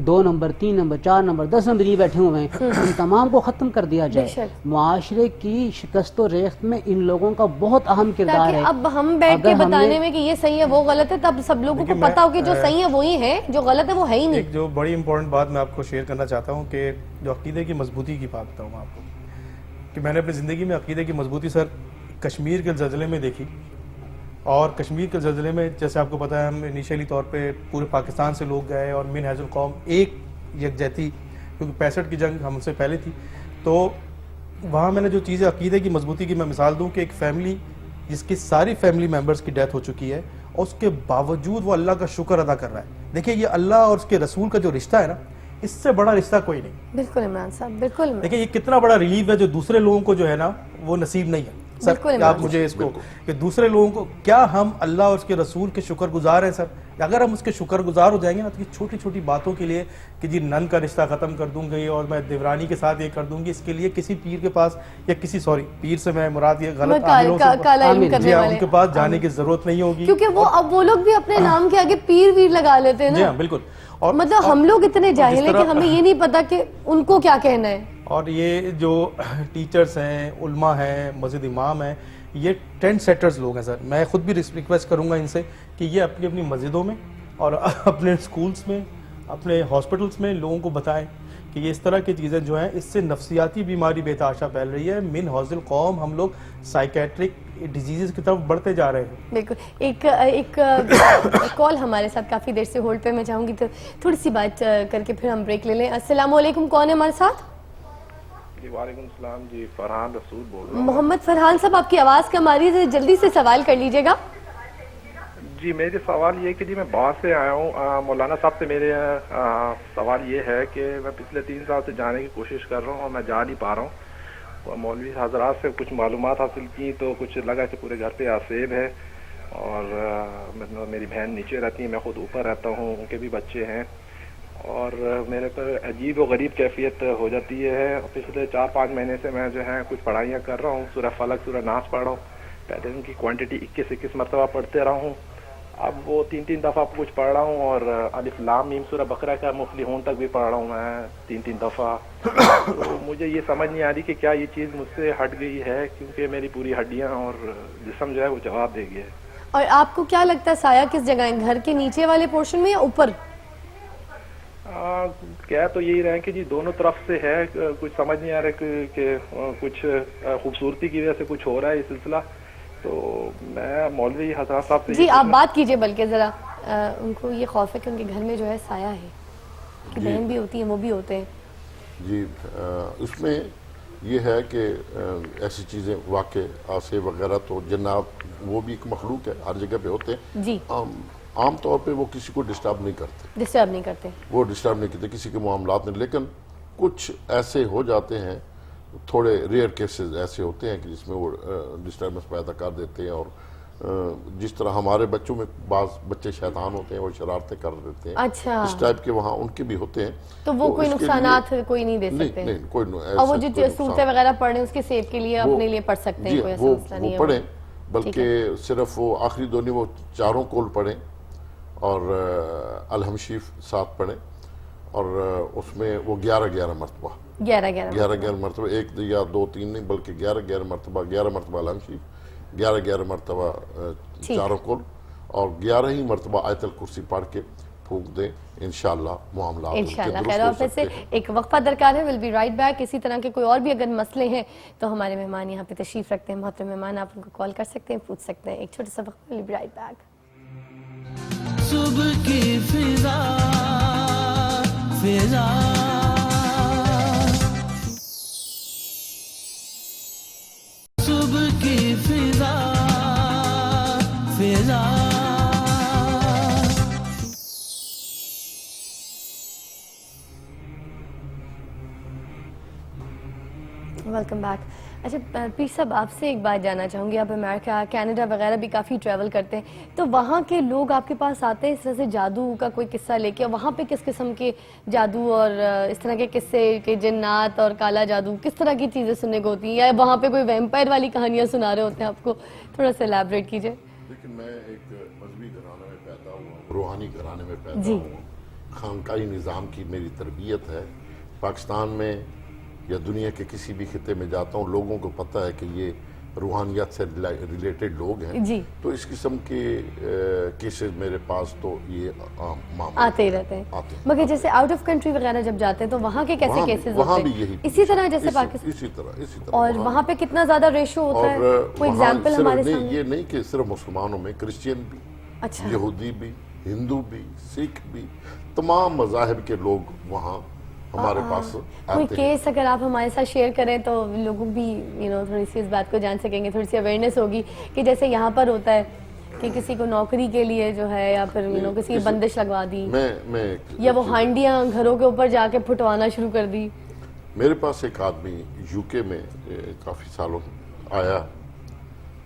2 نمبر 3 نمبر 4 نمبر 10 نمبر یہ بیٹھے ہوئے ہیں ان تمام کو ختم کر دیا جائے. معاشرے کی شکست و ریخت میں ان لوگوں کا بہت اہم کردار ہے. اب ہم بیٹھ کے بتانے میں کہ یہ صحیح ہے وہ غلط ہے, تب سب لوگوں کو پتا ہو کہ جو صحیح ہے وہی ہے, جو غلط ہے وہ ہے ہی نہیں. ایک جو بڑی امپورٹنٹ بات میں آپ کو شیئر کرنا چاہتا ہوں کہ جو عقیدے کی مضبوطی کی بات بتاؤں آپ کو, کہ میں نے اپنی زندگی میں عقیدے کی مضبوطی سر کشمیر کے زلزلے میں دیکھی. اور کشمیر کے زلزلے میں جیسے آپ کو پتہ ہے ہم انیشیلی طور پہ پورے پاکستان سے لوگ گئے اور من حیث القوم ایک یکجہتی, کیونکہ 65 کی جنگ ہم سے پہلے تھی, تو وہاں میں نے جو چیزیں عقیدے کی مضبوطی کی میں مثال دوں کہ ایک فیملی جس کی ساری فیملی ممبرز کی ڈیتھ ہو چکی ہے اور اس کے باوجود وہ اللہ کا شکر ادا کر رہا ہے. دیکھیں یہ اللہ اور اس کے رسول کا جو رشتہ ہے نا, اس سے بڑا رشتہ کوئی نہیں. بالکل عمران صاحب, بالکل. دیکھیں یہ کتنا بڑا ریلیف ہے جو دوسرے لوگوں کو جو ہے نا وہ نصیب نہیں ہے سر. آپ مجھے اس کو کہ دوسرے لوگوں کو, کیا ہم اللہ اور اس کے رسول کے شکر گزار ہیں سر؟ اگر ہم اس کے شکر گزار ہو جائیں گے نا تو یہ چھوٹی چھوٹی باتوں کے لیے کہ جی نن کا رشتہ ختم کر دوں گی اور میں دیورانی کے ساتھ یہ کر دوں گی, اس کے لیے کسی پیر کے پاس یا کسی پیر سے میں مراد یہ غلط جی ہاں ان کے پاس جانے کی ضرورت نہیں ہوگی, کیونکہ وہ لوگ بھی اپنے نام کے آگے پیر ویر لگا لیتے ہیں نا. جی ہاں بالکل. اور مطلب ہم لوگ اتنے جاہل ہیں کہ ہمیں یہ نہیں پتا کہ ان کو کیا کہنا ہے. اور یہ جو ٹیچرز ہیں, علماء ہیں, مسجد امام ہیں, یہ ٹینٹ سیٹرز لوگ ہیں سر. میں خود بھی ریکویسٹ کروں گا ان سے کہ یہ اپنی اپنی مسجدوں میں اور اپنے اسکولز میں, اپنے ہاسپٹلز میں لوگوں کو بتائیں کہ یہ اس طرح کی چیزیں جو ہیں اس سے نفسیاتی بیماری بے تحاشا پھیل رہی ہے. من حوض القوم ہم لوگ سائیکیٹرک ڈیزیزز کی طرف بڑھتے جا رہے ہیں. بالکل. ایک کال ہمارے ساتھ کافی دیر سے ہولڈ پہ, میں چاہوں گی تو تھوڑی سی بات کر کے پھر ہم بریک لے لیں. السلام علیکم, کون ہے ہمارے ساتھ؟ جی وعلیکم السلام. جی فرحان رسول بول رہا ہوں. محمد فرحان صاحب آپ کی آواز کم آ رہی ہے, جلدی سے سوال کر لیجیے گا. جی میرے سوال یہ ہے کہ جی میں باہر سے آیا ہوں. مولانا صاحب سے میرے سوال یہ ہے کہ میں پچھلے 3 سال سے جانے کی کوشش کر رہا ہوں اور میں جا نہیں پا رہا ہوں. اور مولوی حضرات سے کچھ معلومات حاصل کی تو کچھ لگا کہ پورے گھر پہ آسیب ہے, اور میری بہن نیچے رہتی ہے, میں خود اوپر رہتا ہوں, ان کے بھی بچے ہیں, اور میرے پر عجیب و غریب کیفیت ہو جاتی ہے. پچھلے 4-5 مہینے سے میں جو ہے کچھ پڑھائیاں کر رہا ہوں, سورہ فلق سورہ ناس پڑھ رہا ہوں. پہلے ان کی کوانٹٹی 21 مرتبہ پڑھتے رہا ہوں, اب وہ 3 دفعہ کچھ پڑھ رہا ہوں, اور الف لام میم سورہ بقرہ کا مفلحون تک بھی پڑھ رہا ہوں میں 3 دفعہ. تو مجھے یہ سمجھ نہیں آ رہی کہ کیا یہ چیز مجھ سے ہٹ گئی ہے, کیونکہ میری پوری ہڈیاں اور جسم جو ہے وہ جواب دے گیا ہے. اور آپ کو کیا لگتا ہے سایہ کس جگہ ہے, گھر کے نیچے والے پورشن میں یا اوپر؟ کیا تو یہی رہے کہ جی دونوں طرف سے ہے, کچھ سمجھ نہیں آ رہا کہ کچھ خوبصورتی کی وجہ سے کچھ ہو رہا ہے یہ سلسلہ. تو میں مولوی حضرات صاحب سے جی آپ بات کیجئے, بلکہ ذرا ان کو یہ خوف ہے کہ ان کے گھر میں جو ہے سایہ ہے, کہ بہن بھی ہوتی ہیں وہ بھی ہوتے ہیں. جی اس میں یہ ہے کہ ایسی چیزیں واقع آسے وغیرہ تو جنات وہ بھی ایک مخلوق ہے, ہر جگہ پہ ہوتے ہیں. جی عام طور پہ وہ کسی کو ڈسٹرب نہیں کرتے, وہ ڈسٹرب نہیں کرتے کسی کے معاملات میں. لیکن کچھ ایسے ہو جاتے ہیں, تھوڑے ریئر کیسز ایسے ہوتے ہیں کہ جس میں وہ ڈسٹربنس پیدا کر دیتے ہیں. اور جس طرح ہمارے بچوں میں بعض بچے شیطان ہوتے ہیں, وہ شرارتیں کر دیتے ہیں, اچھا اس ٹائپ کے وہاں ان کے بھی ہوتے ہیں. تو وہ کوئی نقصانات کوئی نہیں دے سکتے؟ نہیں کوئی. اور وہ جو صورتیں وغیرہ پڑھ رہے ہیں اس کے سیف کے لیے اپنے لیے پڑھ سکتے ہیں, کوئی ایسا مسئلہ نہیں ہے. وہ پڑھیں, بلکہ صرف وہ آخری دونوں وہ 4 کول پڑھیں اور الحمشیف ساتھ پڑھیں, اور اس میں وہ 11 مرتبہ 11 مرتبہ 1 یا 2 3 نہیں بلکہ 11 مرتبہ الحمشیف, 11 مرتبہ 4 کول, اور 11 ہی مرتبہ آیت الکرسی پڑھ کے پھونک دیں. انشاءاللہ معاملات انشاءاللہ خیر. اور پھر سے ایک وقفہ درکار ہے, ول بی رائٹ بیک. اسی طرح کے کوئی اور بھی اگر مسئلے ہیں تو ہمارے مہمان یہاں پہ تشریف رکھتے ہیں, محترم مہمان, آپ ان کو کال کر سکتے ہیں, پوچھ سکتے ہیں. ایک چھوٹا سا وقفہ, ول بی رائٹ بیک. صبح کی فضا صبح کی فضا ویلکم بیک. اچھا پیر صاحب آپ سے ایک بات جاننا چاہوں گی, آپ امریکہ کینیڈا وغیرہ بھی کافی ٹریول کرتے ہیں, تو وہاں کے لوگ آپ کے پاس آتے ہیں اس طرح سے جادو کا کوئی قصہ لے کے, وہاں پہ کس قسم کے جادو اور اس طرح کے قصے کہ جنات اور کالا جادو کس طرح کی چیزیں سننے کو ہوتی ہیں, یا وہاں پہ کوئی ویمپائر والی کہانیاں سنا رہے ہوتے ہیں آپ کو؟ تھوڑا سا ایلیبریٹ کیجئے. لیکن میں ایک مذہبی گھرانے میں پیدا ہوا, روحانی گھرانے میں پیدا ہوا, خانقاہی نظام کی میری تربیت ہے. پاکستان میں یا دنیا کے کسی بھی خطے میں جاتا ہوں, لوگوں کو پتہ ہے کہ یہ روحانیت سے ریلیٹڈ لوگ ہیں, تو اس قسم کے کیسز میرے پاس تو یہ عام معاملہ آتے ہی رہتے ہیں. مگر جیسے آؤٹ آف کنٹری وغیرہ جب جاتے ہیں تو وہاں کے کیسے کیسز وہاں ہوتے بھی ہیں؟ یہی اسی طرح جیسے پاکستان, اسی طرح اور وہاں پہ کتنا زیادہ ریشو ہوتا ہے؟ کوئی ایگزامپل ہمارے سامنے. یہ نہیں کہ صرف مسلمانوں میں, کرسچین بھی, یہودی بھی, ہندو بھی, سکھ بھی, تمام مذاہب کے لوگ وہاں ہمارے پاس کوئی کیس اگر آپ ہمارے ساتھ شیئر کریں تو لوگوں بھی تھوڑی سی اس بات کو جان سکیں گے, تھوڑی سی اویئرنیس ہوگی کہ جیسے یہاں پر ہوتا ہے کہ کسی کو نوکری کے لیے جو ہے یا پھر کسی کی بندش لگوا دی, یا وہ ہانڈیاں گھروں کے اوپر جا کے پھٹوانا شروع کر دی. میرے پاس ایک آدمی یو کے میں کافی سالوں آیا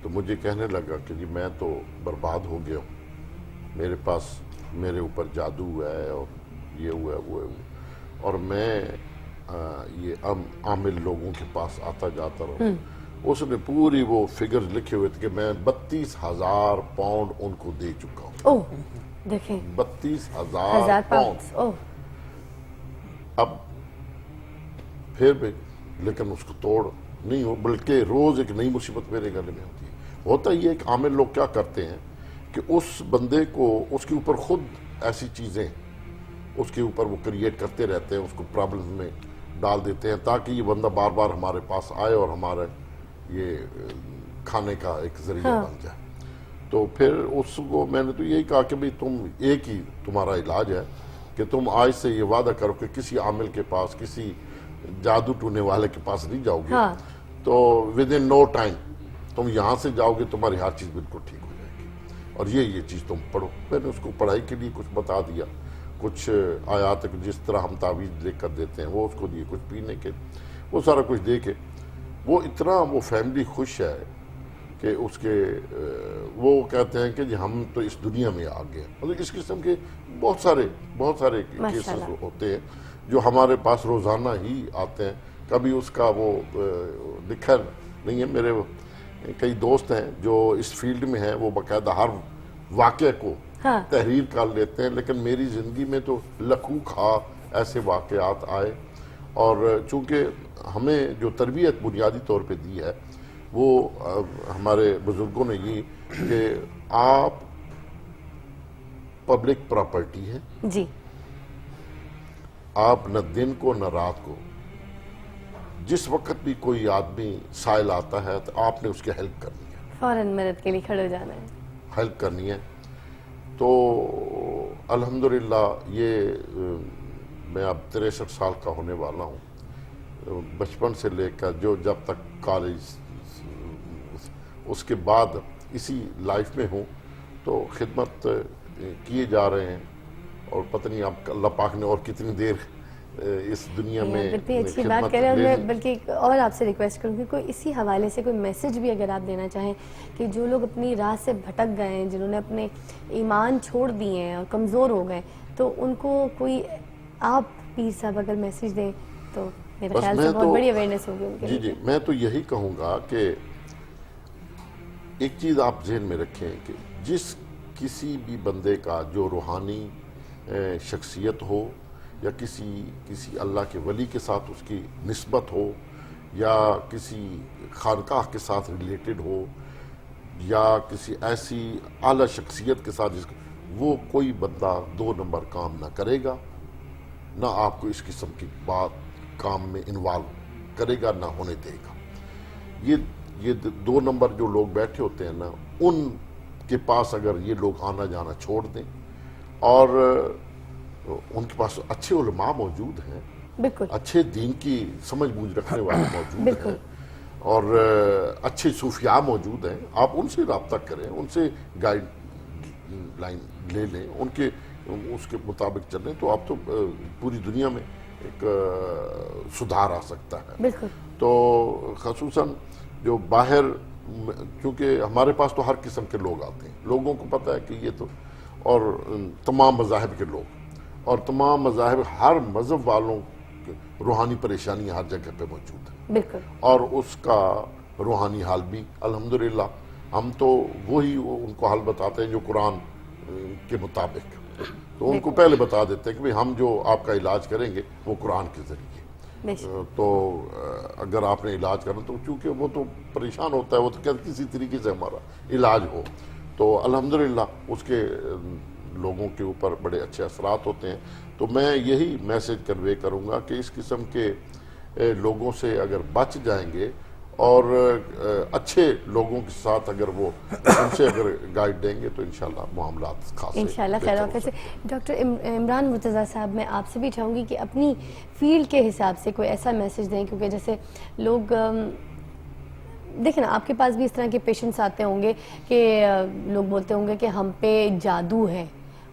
تو مجھے کہنے لگا کہ جی میں تو برباد ہو گیا ہوں, میرے پاس میرے اوپر جادو ہوا ہے اور یہ ہوا ہے وہ ہے, اور میں یہ عامل لوگوں کے پاس آتا جاتا رہا. اس نے پوری وہ فگرز لکھے ہوئے تھے کہ میں 32,000 پاؤنڈ ان کو دے چکا ہوں. دیکھیں 32,000 پاؤنڈ. اب پھر بھی لیکن اس کو توڑ نہیں ہو, بلکہ روز ایک نئی مصیبت میرے گلے میں ہوتی ہے. ہوتا یہ ایک عامل لوگ کیا کرتے ہیں کہ اس بندے کو اس کے اوپر خود ایسی چیزیں اس کے اوپر وہ کریٹ کرتے رہتے ہیں, اس کو پرابلم میں ڈال دیتے ہیں تاکہ یہ بندہ بار بار ہمارے پاس آئے اور ہمارا یہ کھانے کا ایک ذریعہ بن جائے. تو پھر اس کو میں نے تو یہی کہا کہ بھئی تم ایک ہی تمہارا علاج ہے کہ تم آج سے یہ وعدہ کرو کہ کسی عامل کے پاس, کسی جادو ٹونے والے کے پاس نہیں جاؤ گے, تو ود ان نو ٹائم تم یہاں سے جاؤ گے, تمہاری ہر چیز بالکل ٹھیک ہو جائے گی, اور یہ چیز تم پڑھو. میں نے اس کو پڑھائی کے لیے کچھ بتا دیا, کچھ آیات جس طرح ہم تعویذ لے کر دیتے ہیں وہ اس کو دیے, کچھ پینے کے, وہ سارا کچھ دے کے وہ اتنا وہ فیملی خوش ہے کہ اس کے وہ کہتے ہیں کہ جی ہم تو اس دنیا میں آ گئے. مطلب اس قسم کے بہت سارے کیسز ہوتے ہیں جو ہمارے پاس روزانہ ہی آتے ہیں. کبھی اس کا وہ لکھا نہیں ہے. میرے کئی دوست ہیں جو اس فیلڈ میں ہیں, وہ باقاعدہ ہر واقعے کو تحریر کر لیتے ہیں, لیکن میری زندگی میں تو لکھوں ایسے واقعات آئے. اور چونکہ ہمیں جو تربیت بنیادی طور پہ دی ہے وہ ہمارے بزرگوں نے یہ کہ آپ پبلک پراپرٹی ہے جی, آپ نہ دن کو نہ رات کو, جس وقت بھی کوئی آدمی سائل آتا ہے تو آپ نے اس کی ہیلپ کرنی ہے, فوراً مدد کے لیے کھڑے ہو جانا ہے, ہیلپ کرنی ہے. تو الحمدللہ یہ میں اب 63 سال کا ہونے والا ہوں. بچپن سے لے کر جو جب تک کالج, اس کے بعد اسی لائف میں ہوں, تو خدمت کیے جا رہے ہیں. اور پتہ نہیں آپ اللہ پاک نے اور کتنی دیر اس دنیا میں اچھی بات کر رہے ہیں. میں بلکہ اور آپ سے ریکویسٹ کروں گی کوئی اسی حوالے سے کوئی میسج بھی اگر آپ دینا چاہیں کہ جو لوگ اپنی راہ سے بھٹک گئے ہیں, جنہوں نے اپنے ایمان چھوڑ دیے ہیں اور کمزور ہو گئے, تو ان کو کوئی آپ پیر صاحب اگر میسج دیں تو میرے خیال سے بہت بڑی اویئرنیس ہوگی ان کے لیے. جی میں تو یہی کہوں گا کہ ایک چیز آپ ذہن میں رکھیں کہ جس کسی بھی بندے کا جو روحانی شخصیت ہو, یا کسی اللہ کے ولی کے ساتھ اس کی نسبت ہو, یا کسی خانقاہ کے ساتھ ریلیٹڈ ہو, یا کسی ایسی اعلیٰ شخصیت کے ساتھ وہ کوئی بندہ 2 نمبر کام نہ کرے گا, نہ آپ کو اس قسم کی بات کام میں انوالو کرے گا, نہ ہونے دے گا. یہ 2 نمبر جو لوگ بیٹھے ہوتے ہیں نا, ان کے پاس اگر یہ لوگ آنا جانا چھوڑ دیں, اور ان کے پاس اچھے علماء موجود ہیں, اچھے دین کی سمجھ بوجھ رکھنے والے موجود ہیں, اور اچھے صوفیاء موجود ہیں, آپ ان سے رابطہ کریں, ان سے گائیڈ لائن لے لیں, اس کے مطابق چلیں, تو آپ تو پوری دنیا میں ایک سدھار آ سکتا ہے. بالکل. تو خصوصاً جو باہر، کیونکہ ہمارے پاس تو ہر قسم کے لوگ آتے ہیں، لوگوں کو پتہ ہے کہ یہ تو، اور تمام مذاہب کے لوگ اور تمام مذاہب، ہر مذہب والوں روحانی پریشانیاں ہر جگہ پہ موجود ہیں. بالکل. اور اس کا روحانی حال بھی الحمدللہ ہم تو وہی ان کو حل بتاتے ہیں جو قرآن کے مطابق، تو ان کو پہلے بتا دیتے ہیں کہ بھئی ہم جو آپ کا علاج کریں گے وہ قرآن کے ذریعے. تو اگر آپ نے علاج کرنا تو چونکہ وہ تو پریشان ہوتا ہے، وہ تو کہتے کسی طریقے سے ہمارا علاج ہو، تو الحمدللہ اس کے لوگوں کے اوپر بڑے اچھے اثرات ہوتے ہیں. تو میں یہی میسج کنوے کروں گا کہ اس قسم کے لوگوں سے اگر بچ جائیں گے اور اچھے لوگوں کے ساتھ اگر وہ ان سے اگر گائیڈ دیں گے تو انشاءاللہ معاملات خاصے انشاءاللہ خیر وقت سے. ڈاکٹر عمران مرتضیٰ صاحب، میں آپ سے بھی چاہوں گی کہ اپنی فیلڈ کے حساب سے کوئی ایسا میسج دیں، کیونکہ جیسے لوگ دیکھیں نا، آپ کے پاس بھی اس طرح کے پیشنٹس آتے ہوں گے کہ لوگ بولتے ہوں گے کہ ہم پہ جادو ہے،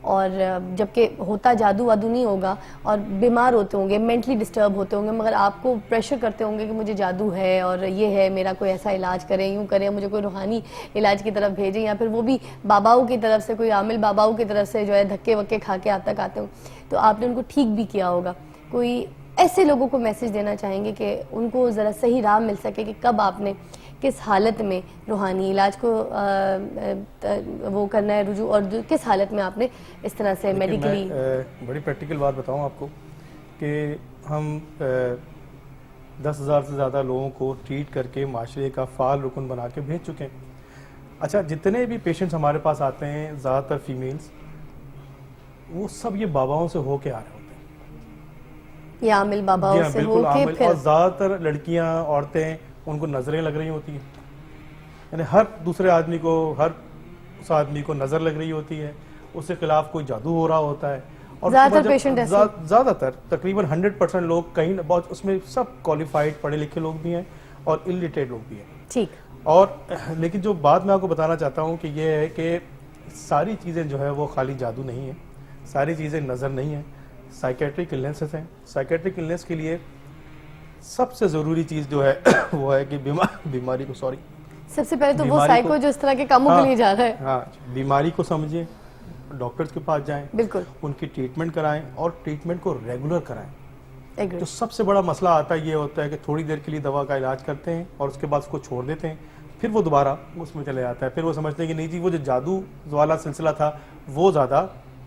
اور جبکہ ہوتا جادو وادو نہیں ہوگا، اور بیمار ہوتے ہوں گے، مینٹلی ڈسٹرب ہوتے ہوں گے، مگر آپ کو پریشر کرتے ہوں گے کہ مجھے جادو ہے اور یہ ہے، میرا کوئی ایسا علاج کریں، یوں کریں، مجھے کوئی روحانی علاج کی طرف بھیجیں، یا پھر وہ بھی باباؤں کی طرف سے، کوئی عامل باباؤں کی طرف سے جو ہے دھکے وکے کھا کے آپ تک آتے ہوں، تو آپ نے ان کو ٹھیک بھی کیا ہوگا. کوئی ایسے لوگوں کو میسج دینا چاہیں گے کہ ان کو ذرا صحیح راہ مل سکے کہ کب آپ نے کس حالت میں روحانی علاج کو وہ کرنا ہے رجوع، اور کس حالت میں آپ نے اس طرح سے میڈیکلی. بڑی پریکٹیکل بات بتاؤں آپ کو کہ ہم 10,000 سے زیادہ لوگوں کو ٹریٹ کر کے معاشرے کا فعال رکن بنا کے بھیج چکے ہیں. اچھا، جتنے بھی پیشنٹس ہمارے پاس آتے ہیں زیادہ تر فیمیلز، وہ سب یہ باباؤں سے ہو کے آ رہے ہوتے ہیں، یہ عامل باباؤں سے ہو کے. پھر اور زیادہ تر لڑکیاں، عورتیں، ان کو نظریں لگ رہی ہوتی ہیں، یعنی ہر دوسرے آدمی کو، ہر اس آدمی کو نظر لگ رہی ہوتی ہے، اس کے خلاف کوئی جادو ہو رہا ہوتا ہے. اور زیادہ تر تقریباً 100% لوگ کہیں نہ بہت، اس میں سب کوالیفائڈ پڑھے لکھے لوگ بھی ہیں اور الٹریٹ لوگ بھی ہیں. ٹھیک. اور لیکن جو بات میں آپ کو بتانا چاہتا ہوں کہ یہ ہے کہ ساری چیزیں جو ہے وہ خالی جادو نہیں ہیں، ساری چیزیں نظر نہیں ہیں، سائیکیٹرک النیسز ہیں. سائیکیٹرک النیس کے لیے سب سے ضروری چیز جو ہے وہ ہے کہ بیماری کو سب سے پہلے تو وہ سائیکو جو اس طرح کے کاموں کے لیے جا رہا ہے. ہاں، بیماری کو سمجھیں، ڈاکٹرز کے پاس جائیں، بالکل ان کی ٹریٹمنٹ کرائیں اور ٹریٹمنٹ کو ریگولر کرائیں. جو سب سے بڑا مسئلہ آتا ہے یہ ہوتا ہے کہ تھوڑی دیر کے لیے دوا کا علاج کرتے ہیں اور اس کے بعد اس کو چھوڑ دیتے ہیں، پھر وہ دوبارہ اس میں چلے جاتا ہے. پھر وہ سمجھتے ہیں کہ نہیں جی وہ جو جادو والا سلسلہ تھا وہ زیادہ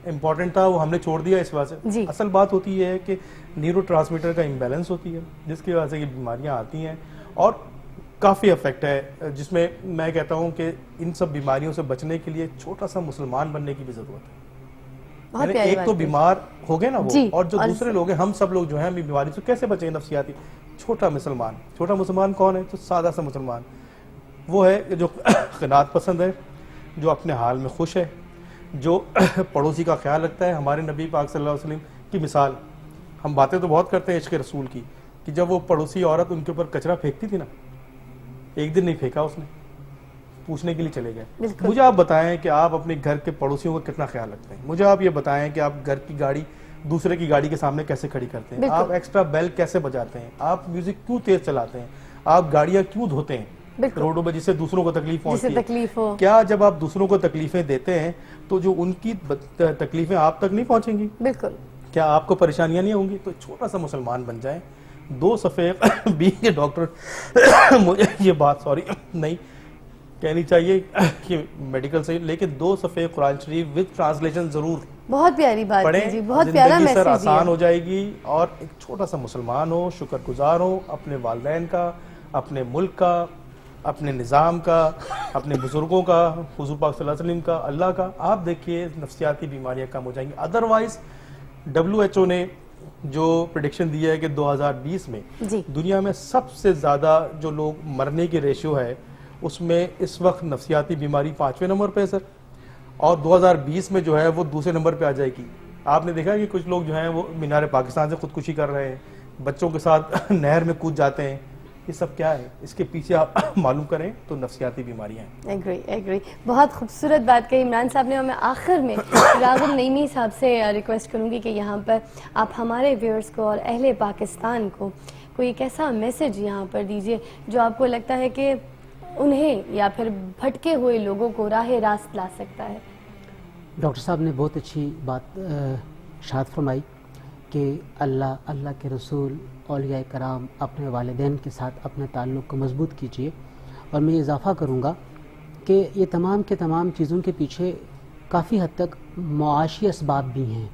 امپورٹنٹ تھا، وہ ہم نے چھوڑ دیا اس وجہ سے. اصل بات ہوتی ہے کہ نیورو ٹرانسمیٹر کا امبیلنس ہوتی ہے، جس کی وجہ سے یہ بیماریاں آتی ہیں اور کافی افیکٹ ہے، جس میں میں کہتا ہوں کہ ان سب بیماریوں سے بچنے کے لیے چھوٹا سا مسلمان بننے کی بھی ضرورت ہے. یعنی ایک تو بیمار ہو گئے نا وہ، اور جو دوسرے لوگ ہیں، ہم سب لوگ جو ہیں بیماری سے کیسے بچیں نفسیاتی. چھوٹا مسلمان کون ہے؟ تو سادہ سا مسلمان وہ ہے جو قناعت پسند ہے، جو اپنے حال میں خوش ہے، جو پڑوسی کا خیال رکھتا ہے. ہمارے نبی پاک صلی اللہ علیہ وسلم کی مثال، ہم باتیں تو بہت کرتے ہیں عشق رسول کی، کہ جب وہ پڑوسی عورت ان کے اوپر کچرا پھینکتی تھی نا، ایک دن نہیں پھینکا اس نے، پوچھنے کے لیے چلے گئے. مجھے آپ بتائیں کہ آپ اپنے گھر کے پڑوسیوں کا کتنا خیال رکھتے ہیں؟ مجھے آپ یہ بتائیں کہ آپ گھر کی گاڑی دوسرے کی گاڑی کے سامنے کیسے کھڑی کرتے ہیں؟ آپ ایکسٹرا بیل کیسے بجاتے ہیں؟ آپ میوزک کیوں تیز چلاتے ہیں؟ آپ گاڑیاں کیوں دھوتے ہیں روڈوں پہ جس سے دوسروں کو تکلیف پہنچتی ہے؟ کیا جب آپ دوسروں کو تکلیفیں دیتے ہیں تو جو ان کی تکلیفیں آپ تک نہیں پہنچیں گی؟ بالکل. کیا آپ کو پریشانیاں نہیں ہوں گی؟ تو چھوٹا سا مسلمان بن جائیں. 2 صفحے بھی کے ڈاکٹر مجھے یہ بات نہیں کہنی چاہیے کہ میڈیکل سے، لیکن 2 صفحے قرآن شریف وتھ ٹرانسلیشن ضرور بہت پیاری بات ہے جی، بہت پیارا میسج. میسج آسان ہو جائے گی اور ایک چھوٹا سا مسلمان ہو، شکر گزار ہو اپنے والدین کا، اپنے ملک کا، اپنے نظام کا، اپنے بزرگوں کا، حضور پاک صلی اللہ علیہ وسلم کا، اللہ کا. آپ دیکھیے نفسیاتی بیماریاں کم ہو جائیں گی. ادروائز WHO نے جو پریڈکشن دیا ہے کہ 2020 میں دنیا میں سب سے زیادہ جو لوگ مرنے کی ریشیو ہے اس میں اس وقت نفسیاتی بیماری 5ویں نمبر پہ ہے سر، اور 2020 میں جو ہے وہ دوسرے نمبر پہ آ جائے گی. آپ نے دیکھا کہ کچھ لوگ جو ہیں وہ مینار پاکستان سے خودکشی کر رہے ہیں، بچوں کے ساتھ نہر میں کود جاتے ہیں. یہ سب کیا ہے، اس کے پیچھے آپ معلوم کریں تو نفسیاتی بیماریاں ہیں. ایگری. بہت خوبصورت بات کہی عمران صاحب نے. اور میں آخر میں راغب نعیمی صاحب سے ریکویسٹ کروں گی کہ یہاں پر آپ ہمارے ویورز کو اور اہل پاکستان کو کوئی ایک ایسا میسج یہاں پر دیجئے جو آپ کو لگتا ہے کہ انہیں یا پھر بھٹکے ہوئے لوگوں کو راہ راست لا سکتا ہے. ڈاکٹر صاحب نے بہت اچھی بات ارشاد فرمائی کہ اللہ کے رسول، اولیاء کرام، اپنے والدین کے ساتھ اپنے تعلق کو مضبوط کیجیے. اور میں اضافہ کروں گا کہ یہ تمام کے تمام چیزوں کے پیچھے کافی حد تک معاشی اسباب بھی ہیں،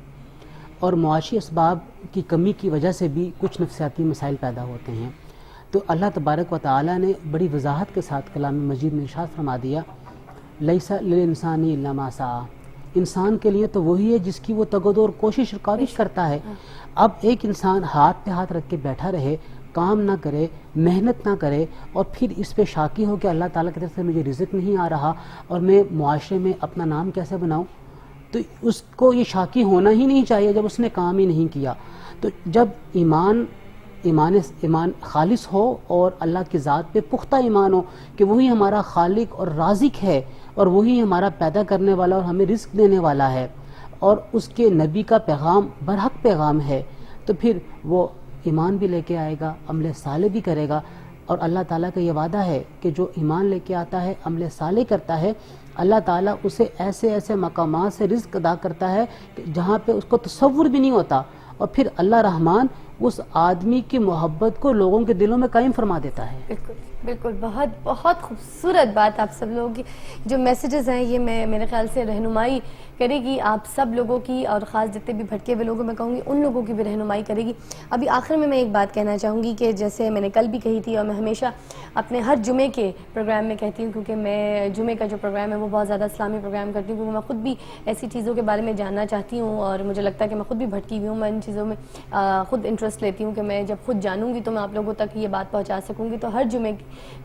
اور معاشی اسباب کی کمی کی وجہ سے بھی کچھ نفسیاتی مسائل پیدا ہوتے ہیں. تو اللہ تبارک و تعالی نے بڑی وضاحت کے ساتھ کلام مجید میں ارشاد فرما دیا، لیس للانسان الا ما سعی، انسان کے لیے تو وہی ہے جس کی وہ تگود اور کوشش اور کاوش کرتا ہے. اب ایک انسان ہاتھ پہ ہاتھ رکھ کے بیٹھا رہے، کام نہ کرے، محنت نہ کرے، اور پھر اس پہ شاکی ہو کہ اللہ تعالیٰ کی طرف سے مجھے رزق نہیں آ رہا اور میں معاشرے میں اپنا نام کیسے بناؤں، تو اس کو یہ شاکی ہونا ہی نہیں چاہیے جب اس نے کام ہی نہیں کیا. تو جب ایمان خالص ہو اور اللہ کی ذات پہ پختہ ایمان ہو کہ وہی ہمارا خالق اور رازق ہے اور وہی ہمارا پیدا کرنے والا اور ہمیں رزق دینے والا ہے، اور اس کے نبی کا پیغام برحق پیغام ہے، تو پھر وہ ایمان بھی لے کے آئے گا، عمل صالح بھی کرے گا. اور اللہ تعالیٰ کا یہ وعدہ ہے کہ جو ایمان لے کے آتا ہے، عمل صالح کرتا ہے، اللہ تعالیٰ اسے ایسے ایسے مقامات سے رزق ادا کرتا ہے کہ جہاں پہ اس کو تصور بھی نہیں ہوتا، اور پھر اللہ رحمان اس آدمی کی محبت کو لوگوں کے دلوں میں قائم فرما دیتا ہے. بالکل. بہت بہت خوبصورت بات. آپ سب لوگوں کی جو میسیجز ہیں یہ میرے خیال سے رہنمائی کرے گی آپ سب لوگوں کی، اور خاص جتنے بھی بھٹکے ہوئے لوگوں میں کہوں گی ان لوگوں کی بھی رہنمائی کرے گی. ابھی آخر میں ایک بات کہنا چاہوں گی کہ جیسے میں نے کل بھی کہی تھی اور میں ہمیشہ اپنے ہر جمعے کے پروگرام میں کہتی ہوں، کیونکہ میں جمعے کا جو پروگرام ہے وہ بہت زیادہ اسلامی پروگرام کرتی ہوں، کیونکہ میں خود بھی ایسی چیزوں کے بارے میں جاننا چاہتی ہوں اور مجھے لگتا ہے کہ میں خود بھی بھٹکی ہوئی ہوں. میں ان چیزوں میں خود انٹرسٹ لیتی ہوں کہ میں جب خود جانوں گی تو میں آپ لوگوں تک یہ بات پہنچا سکوں گی. تو ہر جمعے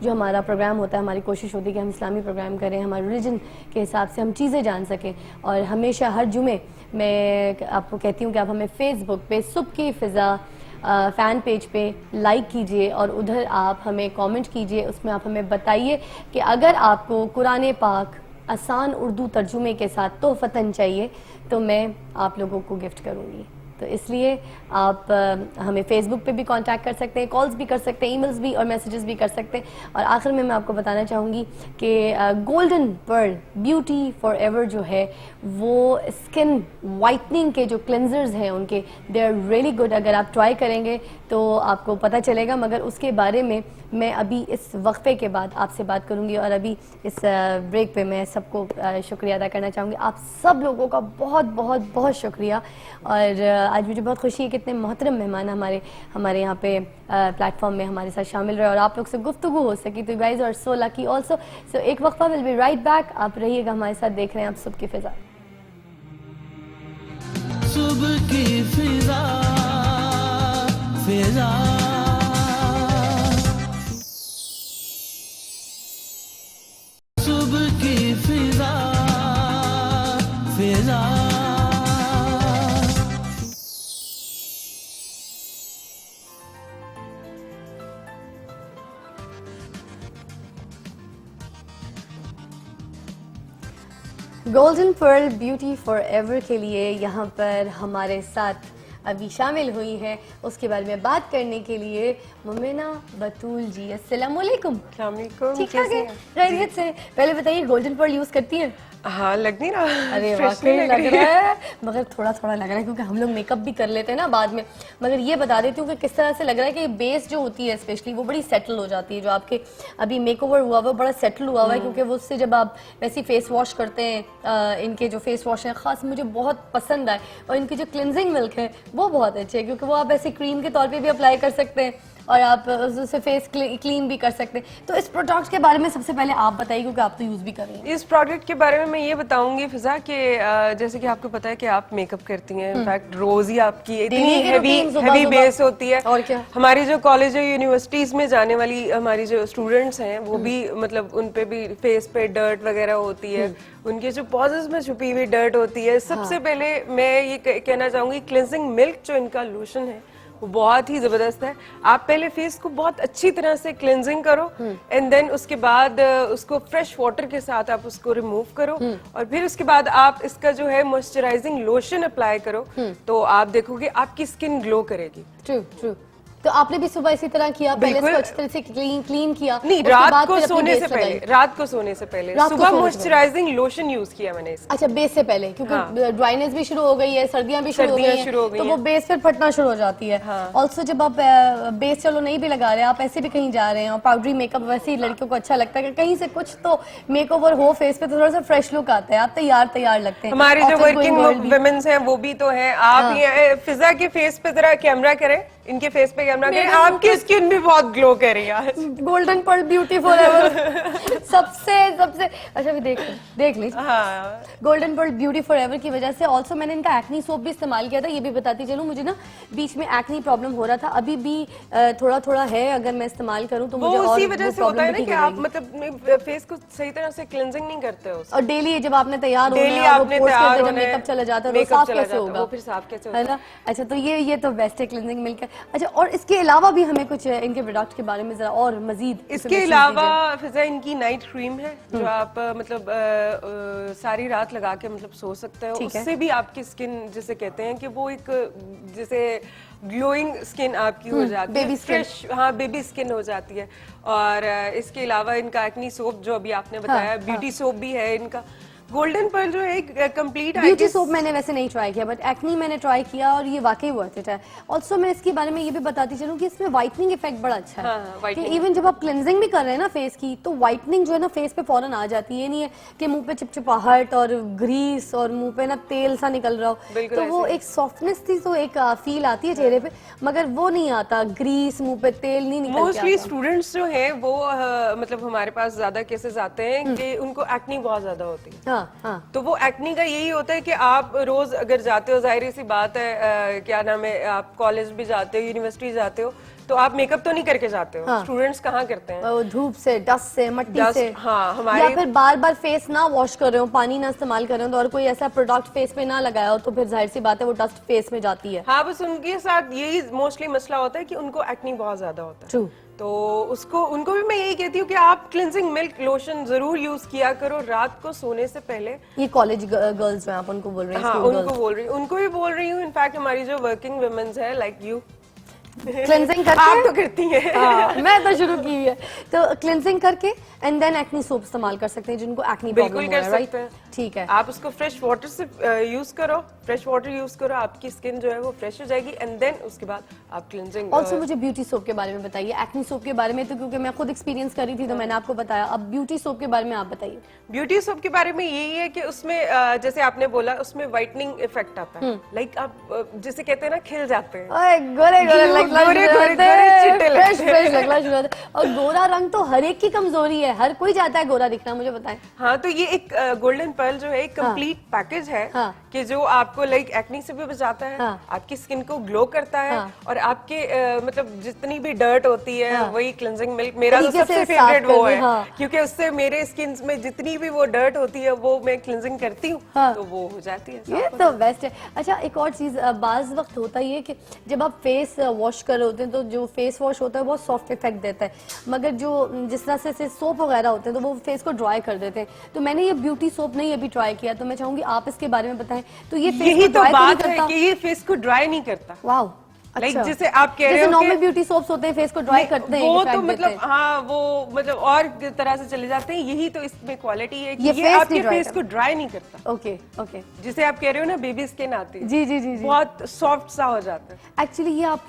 جو ہمارا پروگرام ہوتا ہے، ہماری کوشش ہوتی ہے کہ ہم اسلامی پروگرام کریں، ہمارے ریلیجن کے حساب سے ہم چیزیں جان سکیں. اور ہمیشہ ہر جمعے میں آپ کو کہتی ہوں کہ آپ ہمیں فیس بک پہ صبح کی فضا فین پیج پہ لائک کیجئے اور ادھر آپ ہمیں کامنٹ کیجئے. اس میں آپ ہمیں بتائیے کہ اگر آپ کو قرآن پاک آسان اردو ترجمے کے ساتھ تحفتاً چاہیے تو میں آپ لوگوں کو گفٹ کروں گی. تو اس لیے آپ ہمیں فیس بک پہ بھی کانٹیکٹ کر سکتے ہیں، کالز بھی کر سکتے ہیں، ای میلز بھی اور میسیجز بھی کر سکتے ہیں. اور آخر میں آپ کو بتانا چاہوں گی کہ golden pearl beauty for ever جو ہے وہ اسکن وائٹننگ کے جو کلینزرز ہیں ان کے دے آر ریئلی گڈ. اگر آپ ٹرائی کریں گے تو آپ کو پتہ چلے گا. مگر اس کے بارے میں ابھی اس وقفے کے بعد آپ سے بات کروں گی. اور ابھی اس بریک پہ میں سب کو شکریہ ادا کرنا چاہوں گی. آپ سب لوگوں کا بہت بہت بہت شکریہ. اور آج مجھے بہت خوشی ہے کہ اتنے محترم مہمان ہمارے یہاں پہ پلیٹ فارم میں ہمارے ساتھ شامل رہے اور آپ لوگ سے گفتگو ہو سکی. تو you guys are so lucky also. So ایک وقفہ ول بی رائٹ بیک. آپ رہیے گا ہمارے ساتھ، دیکھ رہے ہیں آپ صبح کی فضا. صبح کی فضا فضا صبح کی فضا فضا golden pearl beauty for ever کے لیے یہاں پر ہمارے ساتھ ابھی شامل ہوئی ہے. اس کے بارے میں بات کرنے کے لیے مومنہ بطول جی. السلام علیکم. السلام علیکم. ٹھیک ٹھاک ہے؟ خیریت سے؟ پہلے بتائیے گولڈن پرل یوز کرتی ہیں؟ ہاں لگ نہیں رہا. ارے واقعی لگ رہا ہے، مگر تھوڑا تھوڑا لگ رہا ہے کیونکہ ہم لوگ میک اپ بھی کر لیتے ہیں نا بعد میں. مگر یہ بتا دیتی ہوں کہ کس طرح سے لگ رہا ہے کہ بیس جو ہوتی ہے اسپیشلی وہ بڑی سیٹل ہو جاتی ہے. جو آپ کے ابھی میک اوور ہوا ہوا بڑا سیٹل ہوا ہوا ہے کیونکہ وہ اس سے جب آپ ویسی فیس واش کرتے ہیں، ان کے جو فیس واش ہیں خاص مجھے بہت پسند آئے. اور ان کی جو کلینزنگ ملک ہے وہ بہت اچھے ہے کیونکہ وہ آپ ایسے کریم کے طور پہ بھی اپلائی کر سکتے ہیں اور آپ اس سے فیس کلین بھی کر سکتے ہیں. تو اس پروڈکٹ کے بارے میں سب سے پہلے آپ بتائیے کیونکہ آپ تو یوز بھی کر رہی ہیں. اس پروڈکٹ کے بارے میں یہ بتاؤں گی فضا کہ جیسے کہ آپ کو پتا ہے کہ آپ میک اپ کرتی ہیں، انفیکٹ روز ہی آپ کی اتنی ہیوی بیس ہوتی ہے. اور کیا ہماری جو کالج اور یونیورسٹیز میں جانے والی ہماری جو اسٹوڈنٹس ہیں وہ بھی مطلب ان پہ بھی فیس پہ ڈرٹ وغیرہ ہوتی ہے، ان کے جو پوزز میں چھپی ہوئی ڈرٹ ہوتی ہے. سب سے پہلے میں یہ کہنا چاہوں گی کلینزنگ ملک جو ان کا لوشن ہے وہ بہت ہی زبردست ہے. آپ پہلے فیس کو بہت اچھی طرح سے کلینزنگ کرو اینڈ دین اس کے بعد اس کو فریش واٹر کے ساتھ آپ اس کو ریموو کرو اور پھر اس کے بعد آپ اس کا جو ہے موئسچرائزنگ لوشن اپلائی کرو تو آپ دیکھو گے آپ کی اسکن گلو کرے گی. ٹرو. تو آپ نے بھی صبح اسی طرح کیا, پہلے اس کو اچھی طرح سے کلین کیا, نہیں رات کو سونے سے پہلے صبح موئسچرائزنگ لوشن یوز کیا میں نے. اچھا بیس سے پہلے, کیونکہ ڈرائنس بھی شروع ہو گئی ہے, سردیاں بھی شروع ہو گئی ہیں, تو وہ بیس پھر پھٹنا شروع ہو جاتی ہے. آلسو جب آپ بیس چلو نہیں بھی لگا رہے, آپ ایسے بھی کہیں جا رہے ہیں اور پاؤڈری میک اپ ویسے ہی لڑکیوں کو اچھا لگتا ہے کہ کہیں سے کچھ تو میک اوور ہو فیس پہ, تو تھوڑا سا فریش لک آتا ہے, آپ تیار لگتے ہیں. ہمارے جو ورکنگ ویمنس ہیں وہ بھی تو ہیں. آپ یہ فضا کے فیس پہ ذرا کیمرہ کریں, ان کے فیس پہ کیمرہ کریں, آپ کی اسکن بھی بہت گلو کر رہی ہے. Golden pearl beauty forever سب سے اچھا بھی دیکھ لیجیے. Golden pearl beauty forever کی وجہ سے آلسو میں نے ان کا ایکنی سوپ بھی استعمال کیا تھا. یہ بھی بتاتی چلوں, مجھے نا بیچ میں ایکنی پرابلم ہو رہا تھا, ابھی بھی تھوڑا ہے, اگر میں استعمال کروں تو مجھے اور اسی وجہ سے ہوتا ہے نا کہ آپ مطلب فیس کو صحیح طرح سے کلینزنگ نہیں کرتے ہو. اور ڈیلی جب آپ نے تیار ہونا ہے, میک اپ چلا جاتا ہے تو صاف کیسے ہوگا, پھر صاف کیسے ہے نا. اچھا تو یہ تو بیسٹ ہے کلینزنگ مل کر. اچھا اور اس کے علاوہ بھی ہمیں کچھ ان کے پروڈکٹ کے بارے میں ذرا اور مزید. اس کے علاوہ فضا ان کی نائٹ کریم ہے جو آپ مطلب ساری رات لگا کے مطلب سو سکتے ہو. اس سے بھی آپ کی اسکن جسے کہتے ہیں کہ وہ ایک جیسے گلوئنگ اسکن آپ کی ہو جاتی ہے, فریش, ہاں بیبی اسکن ہو جاتی ہے. اور اس کے علاوہ ان کا ایکنی سوپ جو ابھی آپ نے بتایا, بیوٹی سوپ بھی ہے ان کا. گولڈن پرل جو ہے ایک کمپلیٹ بیوٹی سوپ میں نے ویسے نہیں ٹرائی کیا, بٹ ایکنی میں نے ٹرائی کیا اور یہ واقعی ورتھ اٹ ہے. آلسو میں اس کے بارے میں یہ بھی بتاتی چلوں کہ اس میں وائٹننگ افیکٹ بڑا اچھا ہے, کہ ایون جب آپ کلینزنگ بھی کر رہے ہیں نا فیس کی, تو وائٹننگ جو ہے نا فیس پہ فوراً آ جاتی ہے. یہ نہیں ہے کہ منہ پہ چپچپاہٹ اور گریس اور منہ پہ نا تیل سا نکل رہا ہو, تو وہ ایک سافٹنس تھی, تو ایک فیل آتی ہے چہرے پہ, مگر وہ نہیں آتا گریس, منہ پہ تیل نہیں نکلتا. موسٹلی اسٹوڈنٹس جو ہیں وہ مطلب ہمارے پاس زیادہ کیسز آتے ہیں کہ ان کو ایکنی بہت زیادہ ہوتی ہے, تو وہ ایکنی کا یہی ہوتا ہے کہ آپ روز اگر جاتے ہو, ظاہر سی بات ہے, کیا نام ہے, آپ کالج بھی جاتے ہو, یونیورسٹی جاتے ہو, تو آپ میک اپ تو نہیں کر کے جاتے ہو. اسٹوڈنٹس کہاں کرتے ہیں, دھوپ سے, ڈسٹ سے, مٹی سے, یا پھر بار فیس نہ واش کر رہے ہو, پانی نہ استعمال کر رہے ہو, اور کوئی ایسا پروڈکٹ فیس پہ نہ لگایا ہو, تو پھر ظاہر سی بات ہے وہ ڈسٹ فیس میں جاتی ہے. ہاں بس ان کے ساتھ یہی موسٹلی مسئلہ ہوتا ہے کہ ان کو ایکنی بہت زیادہ ہوتا ہے. تو ان کو بھی میں یہی کہتی ہوں کہ آپ کلینزنگ ملک لوشن ضرور یوز کیا کرو رات کو سونے سے پہلے. یہ کالج گرلز میں آپ ان کو بول رہے ہیں؟ ہاں ان کو بول رہی ہوں, ان کو بھی بول رہی ہوں. انفیکٹ ہماری جو ورکنگ ویمنز ہے لائک یو, کلینزنگ کر کے آپ تو کرتی ہیں, میں تو شروع کی ہے, تو کلینزنگ کر کے اینڈ دین ایکنی سوپ استعمال کر سکتے ہیں جن کو ایکنی پرابلم بالکل کر سکتے ہیں. ٹھیک ہے, آپ اس کو فریش واٹر سے یوز کرو, فریش واٹر یوز کرو, آپ کی اسکن جو ہے وہ فریش ہو جائے گی, اینڈ دین اس کے بعد آپ کلینزنگ. آلسو مجھے بیوٹی سوپ کے بارے میں بتائیے, ایکنی سوپ کے بارے میں, تو کیونکہ میں خود ایکسپیرینس کر رہی تھی تو میں نے آپ کو بتایا. اب بیوٹی سوپ کے بارے میں آپ بتائیے. بیوٹی سوپ کے بارے میں یہی ہے کہ اس میں جیسے آپ نے بولا اس میں وائٹننگ افیکٹ آتا ہے, لائک آپ جسے کہتے ہیں نا کھل جاتے ہیں, اور گورا رنگ تو ہر ایک کی کمزوری ہے, ہر کوئی چاہتا ہے گورا دکھنا, مجھے بتائیں. ہاں تو یہ ایک گولڈن پرل جو ہے ایک کمپلیٹ پیکج ہے کہ جو آپ کو لائک ایکنی سے بھی بچاتا ہے, آپ کی اسکن کو گلو کرتا ہے, اور آپ کے مطلب جتنی بھی ڈرٹ ہوتی ہے وہی کلینزنگ ملک میرا تو سب سے فیوریٹ وہ ہے, کیونکہ اس سے میرے اسکن میں جتنی بھی وہ ڈرٹ ہوتی ہے وہ میں کلینزنگ کرتی ہوں تو وہ ہو جاتی ہے. یہ تو بیسٹ ہے. اچھا ایک اور چیز, بعض وقت ہوتا یہ کہ جب آپ فیس واش کر رہے ہوتے ہیں تو جو فیس واش ہوتا ہے بہت سافٹ افیکٹ دیتا ہے, مگر جو جس طرح سے سوپ وغیرہ ہوتے ہیں تو وہ فیس کو ڈرائی کر دیتے ہیں. تو میں نے یہ بیوٹی سوپ نہیں ابھی ٹرائی کیا, تو میں چاہوں گی آپ اس کے بارے میں بتائیں. تو یہ فیس کو ڈرائی نہیں کرتا, کہ یہ فیس کو ڈرائی نہیں کرتا. واو, لائک جیسے آپ کہہ رہے ہو نارمل بیوٹی سوپس ہوتے ہیں فیس کو ڈرائی کرتے ہیں, وہ تو مطلب ہاں وہ مطلب اور طرح سے چلے جاتے ہیں. یہی تو اس میں کوالٹی ہے کہ یہ آپ کے فیس کو ڈرائی نہیں کرتا. اوکے اوکے, جسے آپ کہہ رہے ہو نا بیبی اسکن آتی ہے, جی جی جی, بہت سافٹ سا ہو جاتا ہے. ایکچولی یہ آپ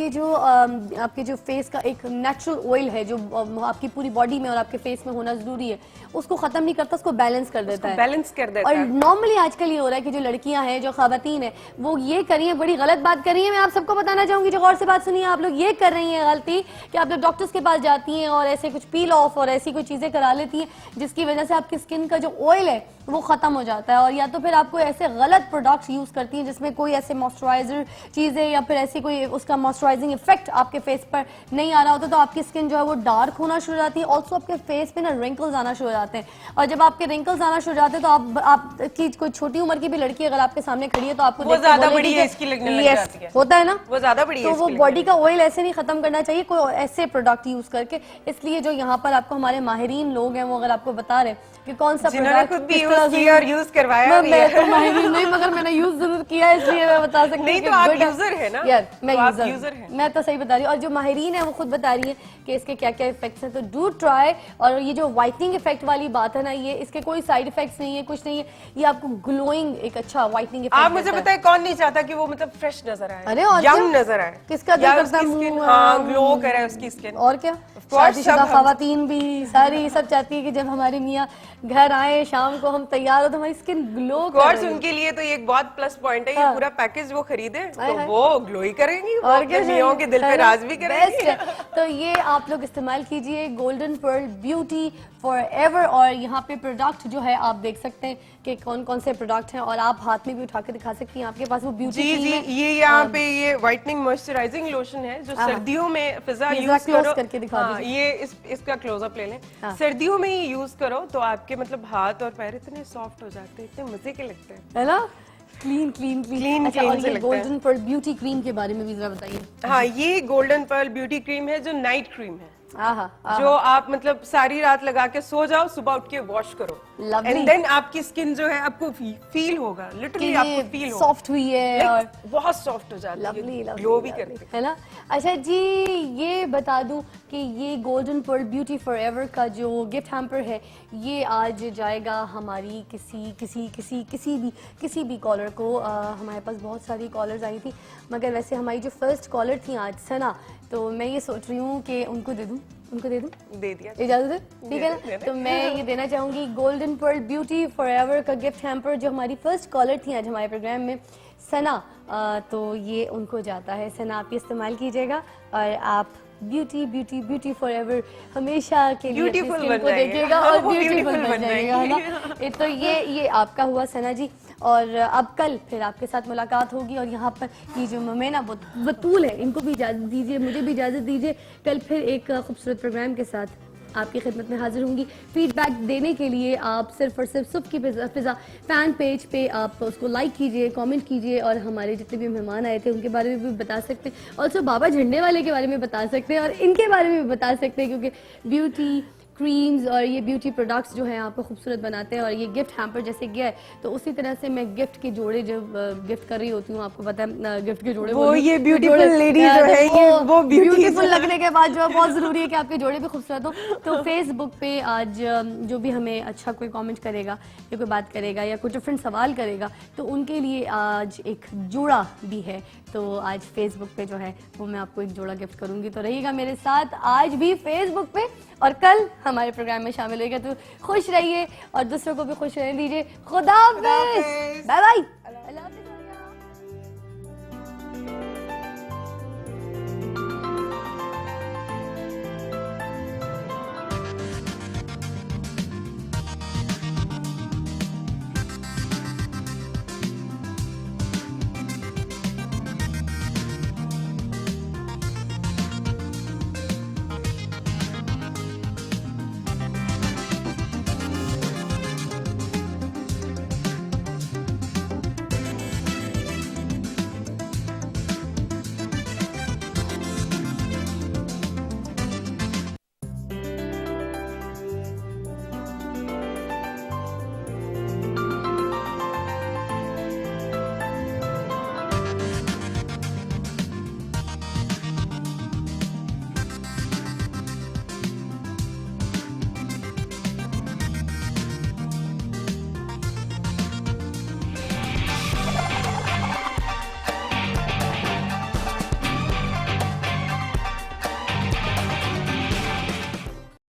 کے جو فیس کا ایک نیچرل آئل ہے جو آپ کی پوری باڈی میں اور آپ کے فیس میں ہونا ضروری ہے, اس کو ختم نہیں کرتا, اس کو بیلنس کر دیتا ہے. بیلنس کر دیتا اور ہے. نارملی آج کل یہ ہو رہا ہے کہ جو لڑکیاں ہیں, جو خواتین ہیں, وہ یہ کری ہیں, بڑی غلط بات کر رہی ہیں. میں آپ سب کو بتانا چاہوں گی, جو غور سے بات سنیے, آپ لوگ یہ کر رہی ہیں غلطی کہ آپ لوگ ڈاکٹرز کے پاس جاتی ہیں اور ایسے کچھ پیل آف اور ایسی کوئی چیزیں کرا لیتی ہیں جس کی وجہ سے آپ کی اسکن کا جو آئل ہے وہ ختم ہو جاتا ہے, اور یا تو پھر آپ کوئی ایسے غلط پروڈکٹس یوز کرتی ہیں جس میں کوئی ایسے موئسچرائزر چیزیں یا پھر ایسی کوئی اس کا موئسچرائزنگ افیکٹ آپ کے فیس پر نہیں آ رہا ہوتا, تو آپ کی اسکن جو ہے وہ ڈارک ہونا شروع ہو جاتی ہے. آلسو آپ کے فیس پہ نا رنکلز آنا شروع ہو جاتے ہیں, اور جب آپ کے رنکلز آنا شروع ہو جاتے ہیں تو آپ کی کوئی چھوٹی عمر کی بھی لڑکی اگر آپ کے سامنے کھڑی ہے تو آپ کو وہ زیادہ بڑی ہے اس کی لگنے لگ جاتی ہے. ہوتا ہے نا, وہ زیادہ بڑی تو وہ باڈی کا آئل ایسے نہیں ختم کرنا چاہیے, کوئی ایسے پروڈکٹ یوز کر کے. اس لیے جو یہاں پر آپ کو ہمارے ماہرین لوگ ہیں وہ اگر آپ کو بتا رہے ہیں کہ کون سا پروڈکٹ خود بھی یوز کیا اور یوز کروایا بھی میں تو ماہرین نہیں مگر میں نے یوز ضرور کیا, اس لیے میں بتا سکتی ہوں. نہیں تو آپ یوزر ہیں نا یار میں یوزر ہیں, میں تو صحیح بتا رہی ہوں. اور جو ماہرین ہیں وہ خود بتا رہی ہیں کہ اس کے کیا کیا افیکٹس ہیں, تو ڈو ٹرائی. اور یہ جو وائٹننگ افیکٹ والی بات ہے نا, یہ اس کے کوئی سائیڈ افیکٹس نہیں ہے, کچھ نہیں ہے, یہ آپ کو گلوئنگ ایک اچھا وائٹننگ افیکٹ. آپ مجھے بتائیں کون نہیں چاہتا کہ وہ مطلب فریش نظر آئے, ارے اور ینگ نظر آئے, کس کا دل کرتا ہے ہاں گلو کرے اس کی اسکن. اور کیا, شادی شدہ خواتین بھی ساری سب چاہتی ہے کہ جب ہمارے میاں گھر آئے شام کو ہم تیار ہو تو ہماری اسکن گلو کرے. ان کے لیے تو یہ ایک بہت پلس پوائنٹ ہے, یہ پورا پیکج وہ خریدے تو وہ گلو ہی کریں گی, اور میوں کے دل پہ راز بھی کریں گی. تو یہ آپ لوگ استعمال کیجئے golden pearl beauty for ever. اور یہاں پہ پروڈکٹ جو ہے آپ دیکھ سکتے ہیں کہ کون کون سے پروڈکٹ ہیں, اور آپ ہاتھ میں بھی اٹھا کے دکھا سکتی ہیں. آپ کے پاس وہ بیوٹی جی یہ یہاں پہ یہ وائٹننگ موئسچرائزنگ لوشن ہے جو سردیوں میں فضا یوز کرو. یہ اس کا کلوز اپ لے لیں. سردیوں میں ہی یوز کرو تو آپ کے مطلب ہاتھ اور پیر اتنے سافٹ ہو جاتے ہیں, اتنے مزے کے لگتے ہیں, ہے نا, کلین کلین کلین. اور یہ گولڈن پرل بیوٹی کریم کے بارے میں بھی ذرا بتائیے. ہاں یہ گولڈن پرل بیوٹی کریم ہے جو نائٹ کریم ہے, جو آپ مطلب ساری رات لگا کے سو جاؤ, صبح اٹھ کے واش کرو, اینڈ دین آپ کی اسکن جو ہے آپ کو فیل ہوگا, لٹرلی آپ کو فیل ہوگا سافٹ ہوئی ہے اور بہت سافٹ ہو جاتی ہے, گلو بھی کرتی ہے نا. اچھا جی یہ بتا دوں کہ یہ golden pearl beauty for ever کا جو گفٹ ہیمپر ہے یہ آج جائے گا ہماری کسی بھی کالر کو. ہمارے پاس بہت ساری کالرز آئی تھی, مگر ویسے ہماری جو فرسٹ کالر تھیں آج ثنا, تو میں یہ سوچ رہی ہوں کہ ان کو دے دوں, دے دیا, اجازت ہے, ٹھیک ہے نا. تو میں یہ دینا چاہوں گی golden pearl beauty for ever کا گفٹ ہیمپر جو ہماری فرسٹ کالر تھی آج ہمارے پروگرام میں, ثنا. تو یہ ان کو جاتا ہے. ثنا آپ یہ استعمال کیجیے گا اور آپ beauty beauty beauty for ever ہمیشہ کے لیے بیوٹیفل کو دیکھیے گا اور بیوٹیفل بن جائے گا, ہے نا. تو یہ آپ کا ہوا ثنا جی. اور اب کل پھر آپ کے ساتھ ملاقات ہوگی, اور یہاں پر یہ جو ممینا بطول ہے ان کو بھی اجازت دیجیے, مجھے بھی اجازت دیجیے. کل پھر ایک خوبصورت پروگرام کے ساتھ آپ کی خدمت میں حاضر ہوں گی. فیڈ بیک دینے کے لیے آپ صرف اور صرف صبح کی فضا فین پیج پہ آپ اس کو لائک کیجئے, کامنٹ کیجئے, اور ہمارے جتنے بھی مہمان آئے تھے ان کے بارے میں بھی بتا سکتے ہیں, آلسو بابا جھنڈے والے کے بارے میں بتا سکتے ہیں, اور ان کے بارے میں بھی بتا سکتے ہیں, کیونکہ بیوٹی کریمز اور یہ بیوٹی پروڈکٹس جو ہیں آپ کو خوبصورت بناتے ہیں. اور یہ گفٹ ہیمپر جیسے گیا ہے تو اسی طرح سے میں گفٹ کے جوڑے جب گفٹ کر رہی ہوتی ہوں, آپ کو پتہ ہے گفٹ کے جوڑے وہ یہ بیوٹیفل لیڈی جو ہے وہ بیوٹیفل لگنے کے بعد جو بہت ضروری ہے کہ آپ کے جوڑے بھی خوبصورت ہوں. تو فیس بک پہ آج جو بھی ہمیں اچھا کوئی کامنٹ کرے گا یا کوئی بات کرے گا یا کوئی ڈفرینٹ سوال کرے گا تو ان کے لیے آج ایک جوڑا بھی ہے. تو آج فیس بک پہ جو ہے وہ میں آپ کو ایک جوڑا گفٹ کروں گی. تو رہیے گا میرے ساتھ آج بھی فیس بک پہ, اور کل ہمارے پروگرام میں شامل ہوئے گا. تو خوش رہیے اور دوسروں کو بھی خوش رہنے دیجیے. خدا حافظ, بائے بائے, اللہ حافظ.